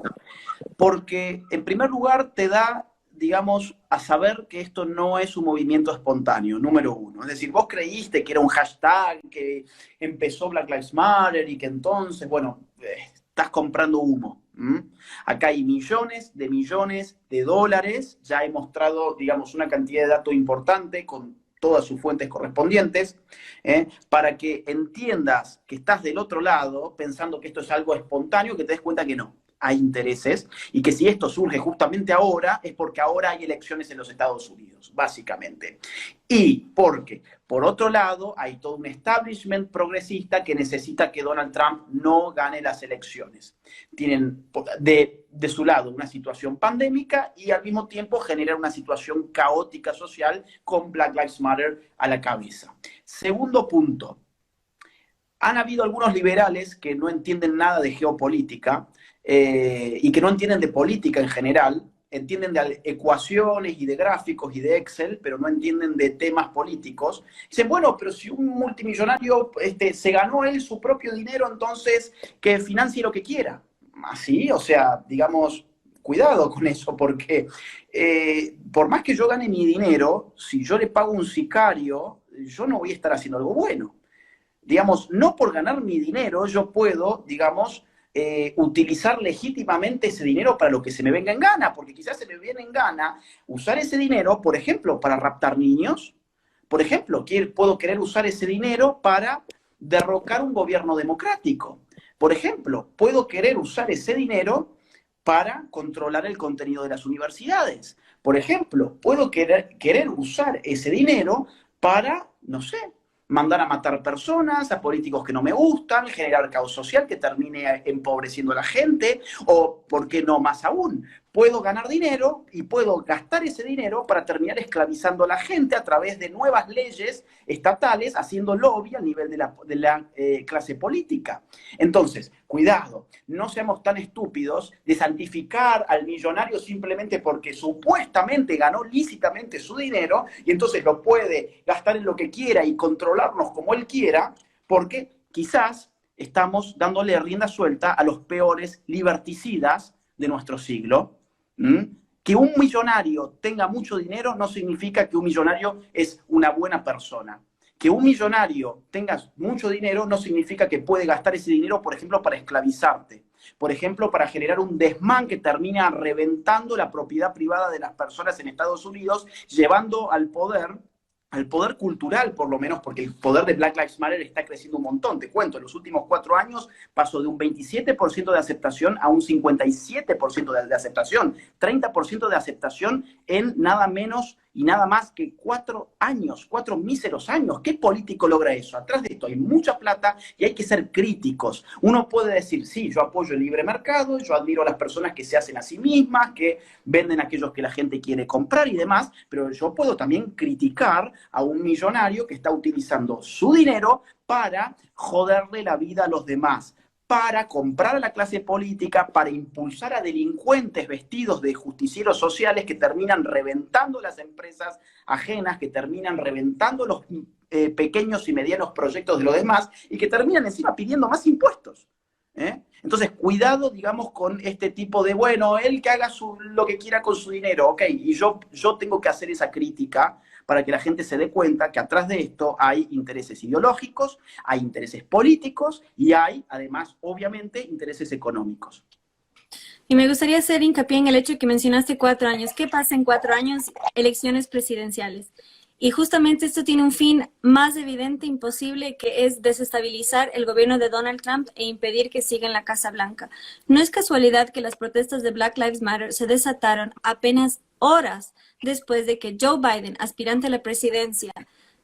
Porque, en primer lugar, te da, digamos, a saber que esto no es un movimiento espontáneo, número uno. Es decir, vos creíste que era un hashtag, que empezó Black Lives Matter y que entonces, bueno, estás comprando humo. Acá hay millones de dólares, ya he mostrado, digamos, una cantidad de datos importante con todas sus fuentes correspondientes, para que entiendas que estás del otro lado, pensando que esto es algo espontáneo, que te des cuenta que no. Hay intereses y que si esto surge justamente ahora es porque ahora hay elecciones en los Estados Unidos, básicamente. Y porque, por otro lado, hay todo un establishment progresista que necesita que Donald Trump no gane las elecciones. Tienen de su lado una situación pandémica y al mismo tiempo generar una situación caótica social con Black Lives Matter a la cabeza. Segundo punto. Han habido algunos liberales que no entienden nada de geopolítica y que no entienden de política en general, entienden de ecuaciones y de gráficos y de Excel, pero no entienden de temas políticos. Dicen, bueno, pero si un multimillonario se ganó él su propio dinero, entonces que financie lo que quiera. Así, o sea, digamos, cuidado con eso, porque por más que yo gane mi dinero, si yo le pago un sicario, yo no voy a estar haciendo algo bueno. Digamos, no por ganar mi dinero yo puedo, digamos, utilizar legítimamente ese dinero para lo que se me venga en gana, porque quizás se me viene en gana usar ese dinero, por ejemplo, para raptar niños, por ejemplo, puedo querer usar ese dinero para derrocar un gobierno democrático, por ejemplo, puedo querer usar ese dinero para controlar el contenido de las universidades, por ejemplo, puedo querer usar ese dinero para, no sé, mandar a matar personas, a políticos que no me gustan, generar caos social que termine empobreciendo a la gente, o, ¿por qué no más aún? Puedo ganar dinero y puedo gastar ese dinero para terminar esclavizando a la gente a través de nuevas leyes estatales, haciendo lobby a nivel de la clase política. Entonces, cuidado, no seamos tan estúpidos de santificar al millonario simplemente porque supuestamente ganó lícitamente su dinero y entonces lo puede gastar en lo que quiera y controlarnos como él quiera, porque quizás estamos dándole rienda suelta a los peores liberticidas de nuestro siglo. Que un millonario tenga mucho dinero no significa que un millonario es una buena persona. Que un millonario tenga mucho dinero no significa que puede gastar ese dinero, por ejemplo, para esclavizarte. Por ejemplo, para generar un desmán que termina reventando la propiedad privada de las personas en Estados Unidos, llevando al poder cultural, por lo menos, porque el poder de Black Lives Matter está creciendo un montón. Te cuento, en los últimos 4 años pasó de un 27% de aceptación a un 57% de aceptación, 30% de aceptación en nada menos y nada más que 4 años, 4 míseros años. ¿Qué político logra eso? Atrás de esto hay mucha plata y hay que ser críticos. Uno puede decir, sí, yo apoyo el libre mercado, yo admiro a las personas que se hacen a sí mismas, que venden aquellos que la gente quiere comprar y demás, pero yo puedo también criticar a un millonario que está utilizando su dinero para joderle la vida a los demás, para comprar a la clase política, para impulsar a delincuentes vestidos de justicieros sociales que terminan reventando las empresas ajenas, que terminan reventando los pequeños y medianos proyectos de los demás y que terminan encima pidiendo más impuestos. Entonces, cuidado, digamos, con este tipo de, bueno, él que haga lo que quiera con su dinero, ok, y yo tengo que hacer esa crítica para que la gente se dé cuenta que atrás de esto hay intereses ideológicos, hay intereses políticos y hay, además, obviamente, intereses económicos. Y me gustaría hacer hincapié en el hecho que mencionaste 4 años. ¿Qué pasa en 4 años? Elecciones presidenciales. Y justamente esto tiene un fin más evidente e imposible, que es desestabilizar el gobierno de Donald Trump e impedir que siga en la Casa Blanca. No es casualidad que las protestas de Black Lives Matter se desataron apenas horas después de que Joe Biden, aspirante a la presidencia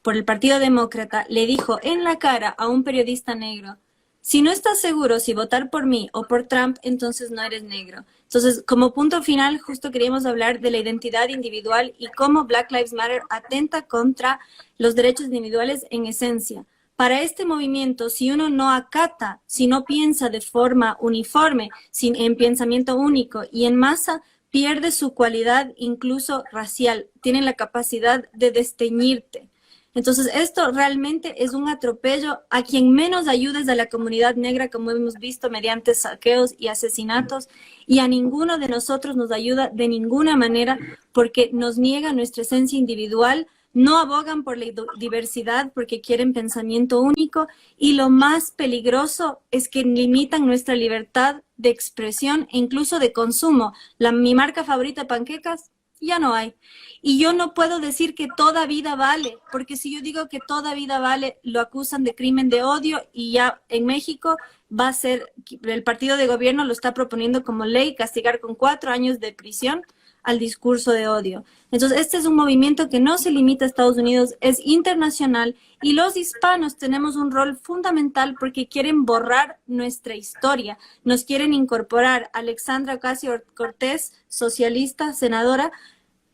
por el Partido Demócrata, le dijo en la cara a un periodista negro: si no estás seguro si votar por mí o por Trump, entonces no eres negro. Entonces, como punto final, justo queríamos hablar de la identidad individual y cómo Black Lives Matter atenta contra los derechos individuales en esencia. Para este movimiento, si uno no acata, si no piensa de forma uniforme, en pensamiento único y en masa, pierde su cualidad incluso racial. Tienen la capacidad de desteñirte. Entonces, esto realmente es un atropello a quien menos ayuda es a la comunidad negra, como hemos visto, mediante saqueos y asesinatos, y a ninguno de nosotros nos ayuda de ninguna manera porque nos niega nuestra esencia individual, no abogan por la diversidad porque quieren pensamiento único, y lo más peligroso es que limitan nuestra libertad de expresión e incluso de consumo. Mi marca favorita de panquecas ya no hay. Y yo no puedo decir que toda vida vale, porque si yo digo que toda vida vale, lo acusan de crimen de odio y ya en México va a ser, el partido de gobierno lo está proponiendo como ley, castigar con 4 años de prisión al discurso de odio. Entonces, este es un movimiento que no se limita a Estados Unidos, es internacional, y los hispanos tenemos un rol fundamental porque quieren borrar nuestra historia, nos quieren incorporar. Alexandra Ocasio-Cortez, socialista, senadora,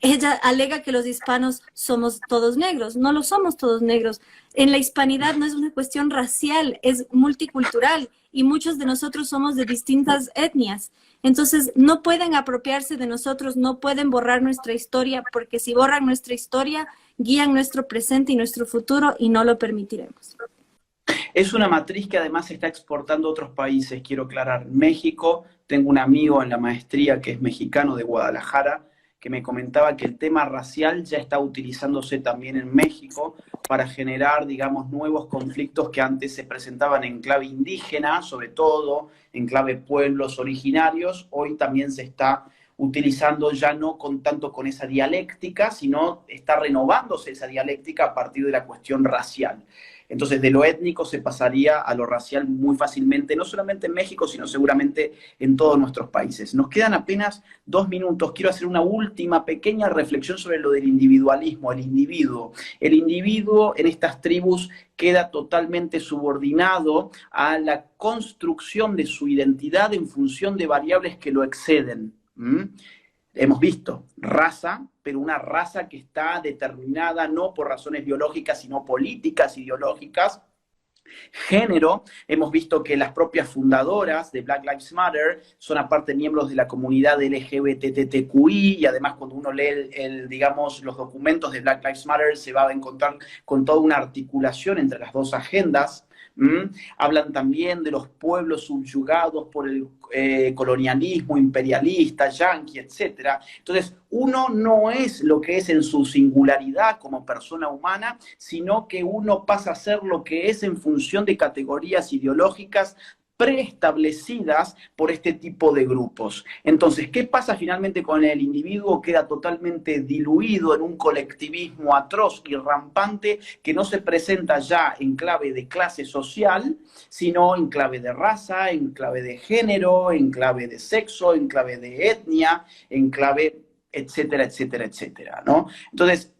ella alega que los hispanos somos todos negros. No lo somos todos negros. En la hispanidad no es una cuestión racial, es multicultural y muchos de nosotros somos de distintas etnias. Entonces, no pueden apropiarse de nosotros, no pueden borrar nuestra historia, porque si borran nuestra historia, guían nuestro presente y nuestro futuro y no lo permitiremos. Es una matriz que además se está exportando a otros países, quiero aclarar. México, tengo un amigo en la maestría que es mexicano de Guadalajara, que me comentaba que el tema racial ya está utilizándose también en México para generar, digamos, nuevos conflictos que antes se presentaban en clave indígena, sobre todo en clave pueblos originarios. Hoy también se está utilizando ya no tanto con esa dialéctica, sino está renovándose esa dialéctica a partir de la cuestión racial. Entonces, de lo étnico se pasaría a lo racial muy fácilmente, no solamente en México, sino seguramente en todos nuestros países. Nos quedan apenas 2 minutos. Quiero hacer una última pequeña reflexión sobre lo del individualismo, el individuo. El individuo en estas tribus queda totalmente subordinado a la construcción de su identidad en función de variables que lo exceden. Hemos visto raza, pero una raza que está determinada no por razones biológicas, sino políticas, ideológicas. Género, hemos visto que las propias fundadoras de Black Lives Matter son aparte miembros de la comunidad LGBTQI, y además cuando uno lee digamos, los documentos de Black Lives Matter se va a encontrar con toda una articulación entre las dos agendas. Hablan también de los pueblos subyugados por el colonialismo imperialista, yanqui, etc. Entonces, uno no es lo que es en su singularidad como persona humana, sino que uno pasa a ser lo que es en función de categorías ideológicas preestablecidas por este tipo de grupos. Entonces, ¿qué pasa finalmente con el individuo? Queda totalmente diluido en un colectivismo atroz y rampante que no se presenta ya en clave de clase social, sino en clave de raza, en clave de género, en clave de sexo, en clave de etnia, en clave, etcétera, etcétera, etcétera, ¿no? Entonces,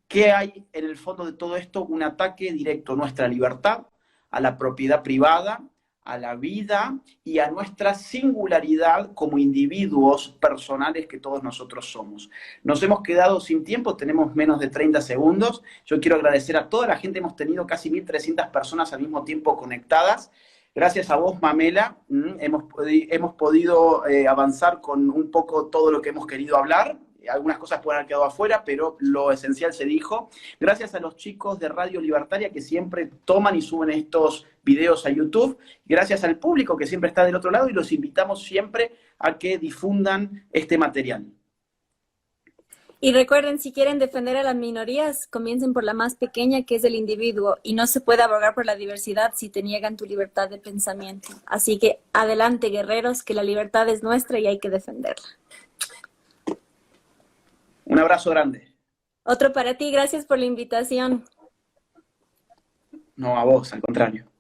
¿qué hay en el fondo de todo esto? Un ataque directo a nuestra libertad, a la propiedad privada, a la vida y a nuestra singularidad como individuos personales que todos nosotros somos. Nos hemos quedado sin tiempo, tenemos menos de 30 segundos. Yo quiero agradecer a toda la gente, hemos tenido casi 1.300 personas al mismo tiempo conectadas. Gracias a vos, Mamela, hemos podido avanzar con un poco todo lo que hemos querido hablar. Algunas cosas pueden haber quedado afuera, pero lo esencial se dijo. Gracias a los chicos de Radio Libertaria que siempre toman y suben estos videos a YouTube. Gracias al público que siempre está del otro lado y los invitamos siempre a que difundan este material. Y recuerden, si quieren defender a las minorías, comiencen por la más pequeña, que es el individuo, y no se puede abogar por la diversidad si te niegan tu libertad de pensamiento. Así que adelante, guerreros, que la libertad es nuestra y hay que defenderla. Un abrazo grande. Otro para ti, gracias por la invitación. No, a vos, al contrario.